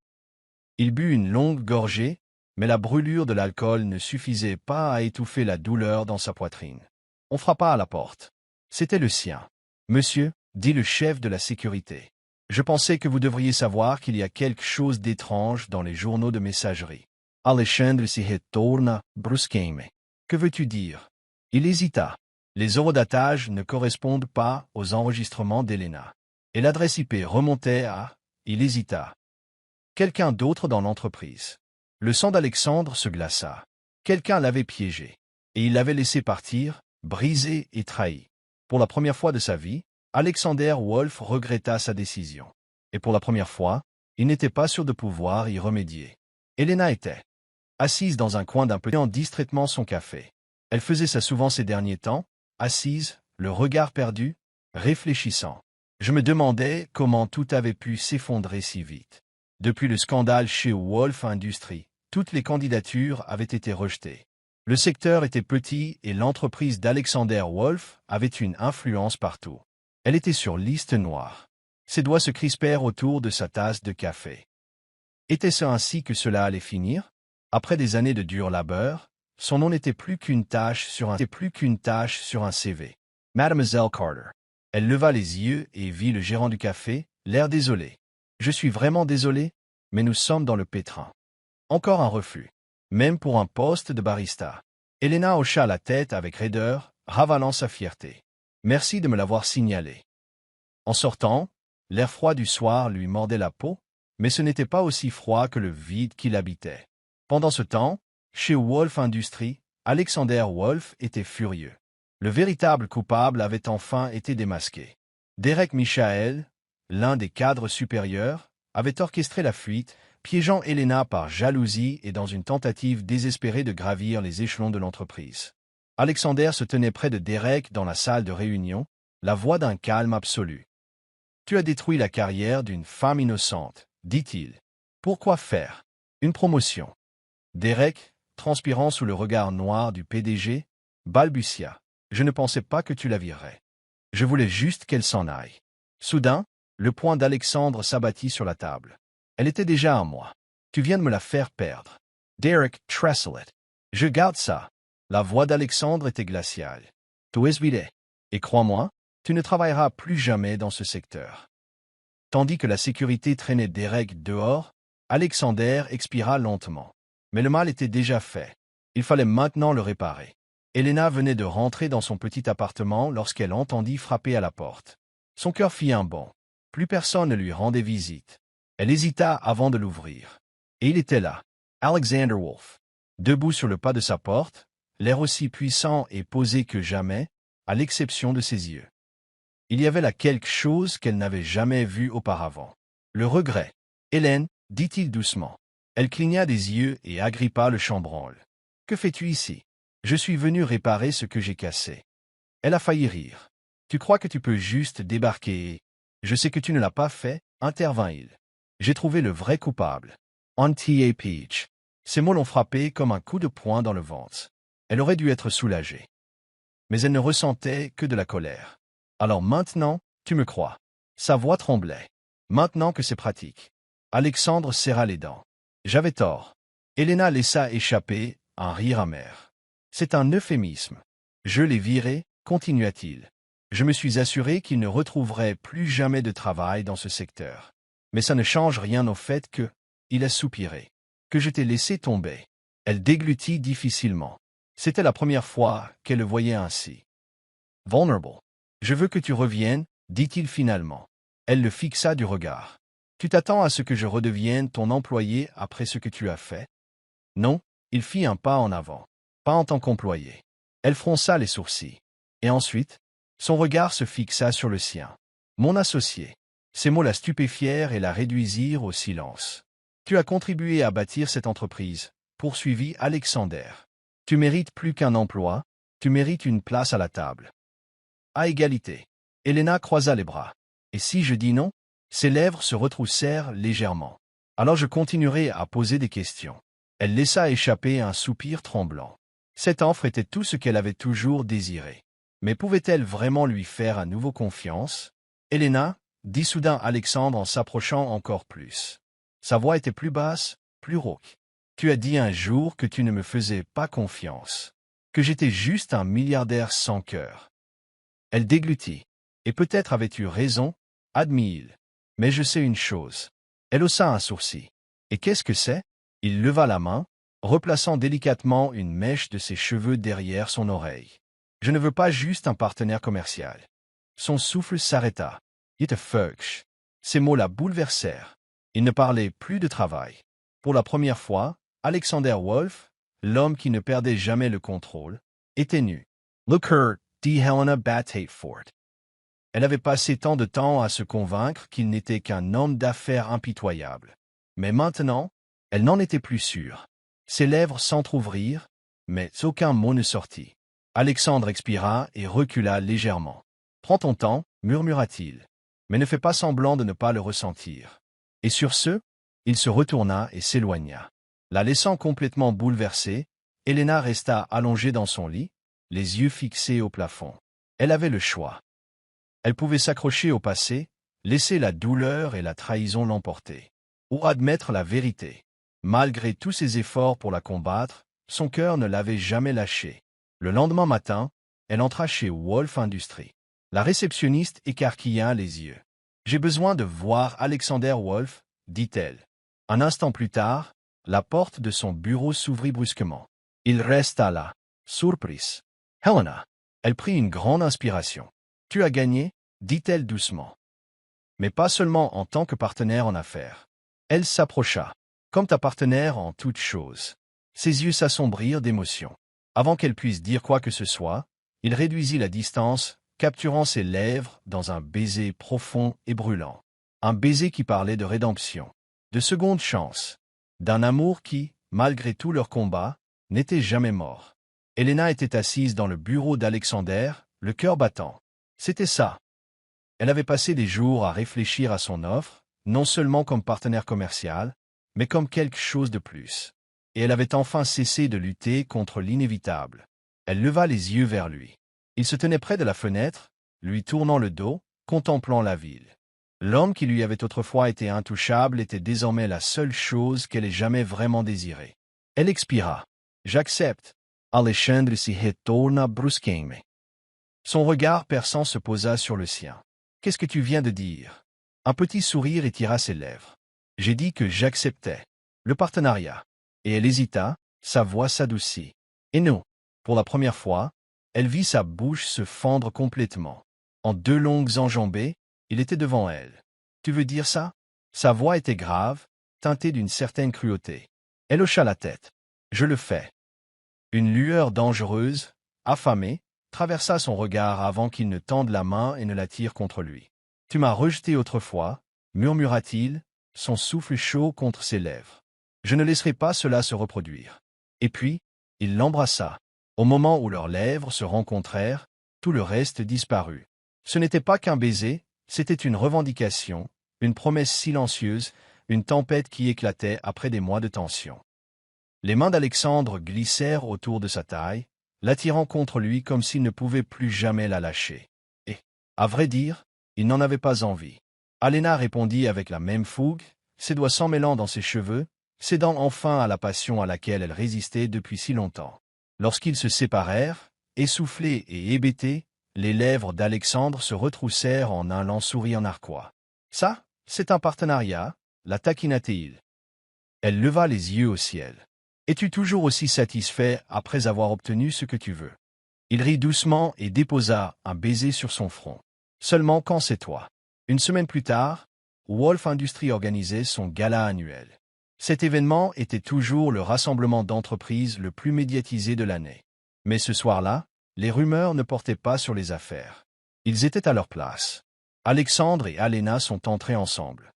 Il but une longue gorgée, mais la brûlure de l'alcool ne suffisait pas à étouffer la douleur dans sa poitrine. On frappa à la porte. C'était le sien. « Monsieur », dit le chef de la sécurité. Je pensais que vous devriez savoir qu'il y a quelque chose d'étrange dans les journaux de messagerie. Alexandre s'y retourna brusquement. Que veux-tu dire? Il hésita. Les eurodatages ne correspondent pas aux enregistrements d'Elena. Et l'adresse IP remontait à... Il hésita. Quelqu'un d'autre dans l'entreprise. Le sang d'Alexandre se glaça. Quelqu'un l'avait piégé. Et il l'avait laissé partir, brisé et trahi. Pour la première fois de sa vie, Alexander Wolf regretta sa décision. Et pour la première fois, il n'était pas sûr de pouvoir y remédier. Elena était assise dans un coin d'un petit en distraitement son café. Elle faisait ça souvent ces derniers temps, assise, le regard perdu, réfléchissant. Je me demandais comment tout avait pu s'effondrer si vite. Depuis le scandale chez Wolf Industries, toutes les candidatures avaient été rejetées. Le secteur était petit et l'entreprise d'Alexander Wolf avait une influence partout. Elle était sur liste noire. Ses doigts se crispèrent autour de sa tasse de café. Était-ce ainsi que cela allait finir? Après des années de dur labeur, son nom n'était plus qu'une tache sur un CV. Mademoiselle Carter. Elle leva les yeux et vit le gérant du café, l'air désolé. Je suis vraiment désolé, mais nous sommes dans le pétrin. Encore un refus. Même pour un poste de barista. Elena hocha la tête avec raideur, ravalant sa fierté. Merci de me l'avoir signalé. En sortant, l'air froid du soir lui mordait la peau, mais ce n'était pas aussi froid que le vide qui l'habitait. Pendant ce temps, chez Wolf Industries, Alexander Wolf était furieux. Le véritable coupable avait enfin été démasqué. Derek Michael, l'un des cadres supérieurs, avait orchestré la fuite, piégeant Elena par jalousie et dans une tentative désespérée de gravir les échelons de l'entreprise. Alexander se tenait près de Derek dans la salle de réunion, la voix d'un calme absolu. « Tu as détruit la carrière d'une femme innocente, dit-il. Pourquoi faire une promotion ?» Derek, transpirant sous le regard noir du PDG, balbutia. « Je ne pensais pas que tu la virerais. Je voulais juste qu'elle s'en aille. » Soudain, le poing d'Alexandre s'abattit sur la table. Elle était déjà à moi. Tu viens de me la faire perdre. Derek Tresselet. Je garde ça. La voix d'Alexandre était glaciale. Tu es vidé. Et crois-moi, tu ne travailleras plus jamais dans ce secteur. Tandis que la sécurité traînait Derek dehors, Alexander expira lentement. Mais le mal était déjà fait. Il fallait maintenant le réparer. Elena venait de rentrer dans son petit appartement lorsqu'elle entendit frapper à la porte. Son cœur fit un bond. Plus personne ne lui rendait visite. Elle hésita avant de l'ouvrir. Et il était là, Alexander Wolf, debout sur le pas de sa porte, l'air aussi puissant et posé que jamais, à l'exception de ses yeux. Il y avait là quelque chose qu'elle n'avait jamais vu auparavant. Le regret. « Hélène, dit-il doucement. » Elle cligna des yeux et agrippa le chambranle. « Que fais-tu ici? »« Je suis venu réparer ce que j'ai cassé. » Elle a failli rire. « Tu crois que tu peux juste débarquer et... »« Je sais que tu ne l'as pas fait, » intervint-il. « J'ai trouvé le vrai coupable. » Auntie Peach. Ces mots l'ont frappé comme un coup de poing dans le ventre. Elle aurait dû être soulagée. Mais elle ne ressentait que de la colère. « Alors maintenant, tu me crois. » Sa voix tremblait. « Maintenant que c'est pratique. » Alexandre serra les dents. « J'avais tort. » Elena laissa échapper un rire amer. « C'est un euphémisme. Je l'ai viré, continua-t-il. Je me suis assuré qu'il ne retrouverait plus jamais de travail dans ce secteur. Mais ça ne change rien au fait que, il a soupiré, que je t'ai laissé tomber. » Elle déglutit difficilement. C'était la première fois qu'elle le voyait ainsi. « Vulnerable. Je veux que tu reviennes, » dit-il finalement. Elle le fixa du regard. « Tu t'attends à ce que je redevienne ton employé après ce que tu as fait? » Non, il fit un pas en avant. Pas en tant qu'employé. Elle fronça les sourcils. Et ensuite, son regard se fixa sur le sien. « Mon associé. » Ces mots la stupéfièrent et la réduisirent au silence. « Tu as contribué à bâtir cette entreprise, » poursuivit Alexander. « Tu mérites plus qu'un emploi, tu mérites une place à la table. » À égalité. Elena croisa les bras. « Et si je dis non ?» Ses lèvres se retroussèrent légèrement. « Alors je continuerai à poser des questions. » Elle laissa échapper un soupir tremblant. Cette offre était tout ce qu'elle avait toujours désiré. Mais pouvait-elle vraiment lui faire à nouveau confiance? « Elena, » dit soudain Alexandre en s'approchant encore plus. Sa voix était plus basse, plus rauque. « Tu as dit un jour que tu ne me faisais pas confiance. Que j'étais juste un milliardaire sans cœur. » Elle déglutit. « Et peut-être avais-tu raison, » admit-il. Mais je sais une chose. Elle haussa un sourcil. Et qu'est-ce que c'est? Il leva la main, replaçant délicatement une mèche de ses cheveux derrière son oreille. Je ne veux pas juste un partenaire commercial. Son souffle s'arrêta. It fuck. Ces mots la bouleversèrent. Il ne parlait plus de travail. Pour la première fois, Alexander Wolf, l'homme qui ne perdait jamais le contrôle, était nu. Look her, dit Helena Bathateford. Elle avait passé tant de temps à se convaincre qu'il n'était qu'un homme d'affaires impitoyable. Mais maintenant, elle n'en était plus sûre. Ses lèvres s'entr'ouvrirent, mais aucun mot ne sortit. Alexandre expira et recula légèrement. « Prends ton temps, murmura-t-il, mais ne fais pas semblant de ne pas le ressentir. » Et sur ce, il se retourna et s'éloigna. La laissant complètement bouleversée, Helena resta allongée dans son lit, les yeux fixés au plafond. Elle avait le choix. Elle pouvait s'accrocher au passé, laisser la douleur et la trahison l'emporter, ou admettre la vérité. Malgré tous ses efforts pour la combattre, son cœur ne l'avait jamais lâchée. Le lendemain matin, elle entra chez Wolf Industries. La réceptionniste écarquilla les yeux. « J'ai besoin de voir Alexander Wolf, » dit-elle. Un instant plus tard, la porte de son bureau s'ouvrit brusquement. Il resta là, surprise. « Helena !» Elle prit une grande inspiration. « Tu as gagné ?» dit-elle doucement. Mais pas seulement en tant que partenaire en affaires. Elle s'approcha. « Comme ta partenaire en toutes choses. » Ses yeux s'assombrirent d'émotion. Avant qu'elle puisse dire quoi que ce soit, il réduisit la distance, capturant ses lèvres dans un baiser profond et brûlant. Un baiser qui parlait de rédemption, de seconde chance, d'un amour qui, malgré tout leur combat, n'était jamais mort. Helena était assise dans le bureau d'Alexander, le cœur battant. C'était ça. Elle avait passé des jours à réfléchir à son offre, non seulement comme partenaire commercial, mais comme quelque chose de plus. Et elle avait enfin cessé de lutter contre l'inévitable. Elle leva les yeux vers lui. Il se tenait près de la fenêtre, lui tournant le dos, contemplant la ville. L'homme qui lui avait autrefois été intouchable était désormais la seule chose qu'elle ait jamais vraiment désirée. Elle expira. « J'accepte. » Alexandre si retourna brusquement. Son regard perçant se posa sur le sien. « Qu'est-ce que tu viens de dire ?» Un petit sourire étira ses lèvres. « J'ai dit que j'acceptais. Le partenariat. » Et elle hésita, sa voix s'adoucit. Et non, pour la première fois, elle vit sa bouche se fendre complètement. En deux longues enjambées, il était devant elle. « Tu veux dire ça ?» Sa voix était grave, teintée d'une certaine cruauté. Elle hocha la tête. « Je le fais. » Une lueur dangereuse, affamée, traversa son regard avant qu'il ne tende la main et ne la tire contre lui. « Tu m'as rejeté autrefois, » murmura-t-il, son souffle chaud contre ses lèvres. « Je ne laisserai pas cela se reproduire. » Et puis, il l'embrassa. Au moment où leurs lèvres se rencontrèrent, tout le reste disparut. Ce n'était pas qu'un baiser, c'était une revendication, une promesse silencieuse, une tempête qui éclatait après des mois de tension. Les mains d'Alexandre glissèrent autour de sa taille, l'attirant contre lui comme s'il ne pouvait plus jamais la lâcher. Et, à vrai dire, il n'en avait pas envie. Helena répondit avec la même fougue, ses doigts s'emmêlant dans ses cheveux, cédant enfin à la passion à laquelle elle résistait depuis si longtemps. Lorsqu'ils se séparèrent, essoufflés et hébétés, les lèvres d'Alexandre se retroussèrent en un lent sourire narquois. « Ça, c'est un partenariat, » la taquina-t-il. Elle leva les yeux au ciel. « Es-tu toujours aussi satisfait après avoir obtenu ce que tu veux ?» Il rit doucement et déposa un baiser sur son front. « Seulement quand c'est toi. » Une semaine plus tard, Wolf Industries organisait son gala annuel. Cet événement était toujours le rassemblement d'entreprises le plus médiatisé de l'année. Mais ce soir-là, les rumeurs ne portaient pas sur les affaires. Ils étaient à leur place. Alexandre et Helena sont entrés ensemble.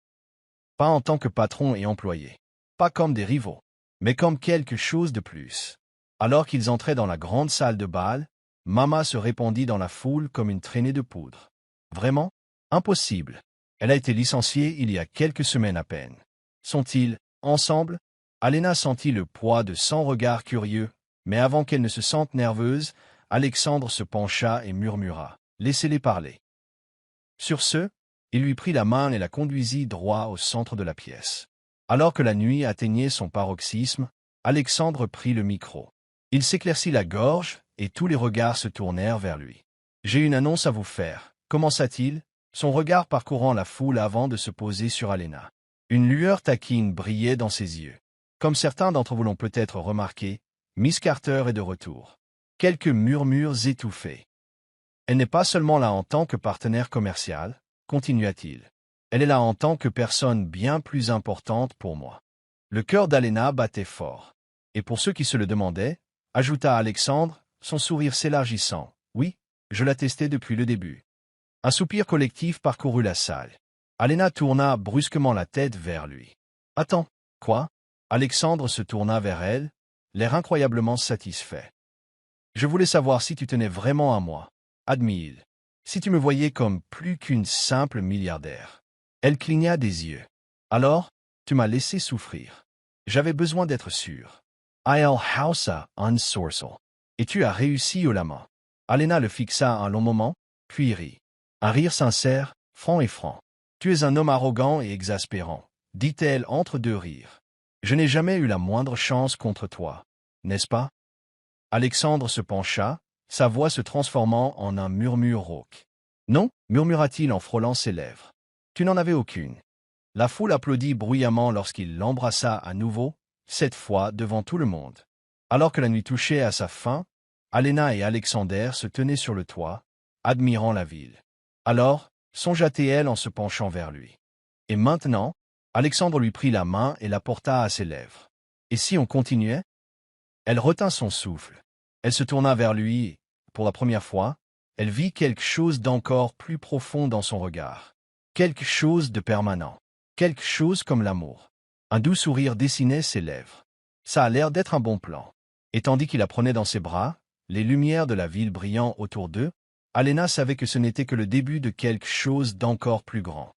Pas en tant que patron et employé. Pas comme des rivaux, mais comme quelque chose de plus. Alors qu'ils entraient dans la grande salle de bal, Mama se répandit dans la foule comme une traînée de poudre. Vraiment? Impossible. Elle a été licenciée il y a quelques semaines à peine. Sont-ils ensemble? Helena sentit le poids de 100 regards curieux, mais avant qu'elle ne se sente nerveuse, Alexandre se pencha et murmura « Laissez-les parler ». Sur ce, il lui prit la main et la conduisit droit au centre de la pièce. Alors que la nuit atteignait son paroxysme, Alexandre prit le micro. Il s'éclaircit la gorge et tous les regards se tournèrent vers lui. « J'ai une annonce à vous faire », commença-t-il, son regard parcourant la foule avant de se poser sur Alena. Une lueur taquine brillait dans ses yeux. Comme certains d'entre vous l'ont peut-être remarqué, Miss Carter est de retour. Quelques murmures étouffés. Elle n'est pas seulement là en tant que partenaire commercial, continua-t-il. Elle est là en tant que personne bien plus importante pour moi. Le cœur d'Alena battait fort. Et pour ceux qui se le demandaient, ajouta Alexandre, son sourire s'élargissant. Oui, je l'attestais depuis le début. Un soupir collectif parcourut la salle. Alena tourna brusquement la tête vers lui. Attends, quoi? Alexandre se tourna vers elle, l'air incroyablement satisfait. Je voulais savoir si tu tenais vraiment à moi, admit-il. Si tu me voyais comme plus qu'une simple milliardaire. Elle cligna des yeux. Alors, tu m'as laissé souffrir. J'avais besoin d'être sûr. I'll hausa un sorsel. Et tu as réussi au lama. Alena le fixa un long moment, puis rit. Un rire sincère, franc et franc. Tu es un homme arrogant et exaspérant, dit-elle entre deux rires. Je n'ai jamais eu la moindre chance contre toi, n'est-ce pas? Alexandre se pencha, sa voix se transformant en un murmure rauque. Non, murmura-t-il en frôlant ses lèvres. Tu n'en avais aucune. La foule applaudit bruyamment lorsqu'il l'embrassa à nouveau, cette fois devant tout le monde. Alors que la nuit touchait à sa fin, Alena et Alexander se tenaient sur le toit, admirant la ville. Alors, songea-t-elle en se penchant vers lui. Et maintenant, Alexandre lui prit la main et la porta à ses lèvres. Et si on continuait? Elle retint son souffle. Elle se tourna vers lui et, pour la première fois, elle vit quelque chose d'encore plus profond dans son regard. Quelque chose de permanent. Quelque chose comme l'amour. Un doux sourire dessinait ses lèvres. Ça a l'air d'être un bon plan. Et tandis qu'il la prenait dans ses bras, les lumières de la ville brillant autour d'eux, Alena savait que ce n'était que le début de quelque chose d'encore plus grand.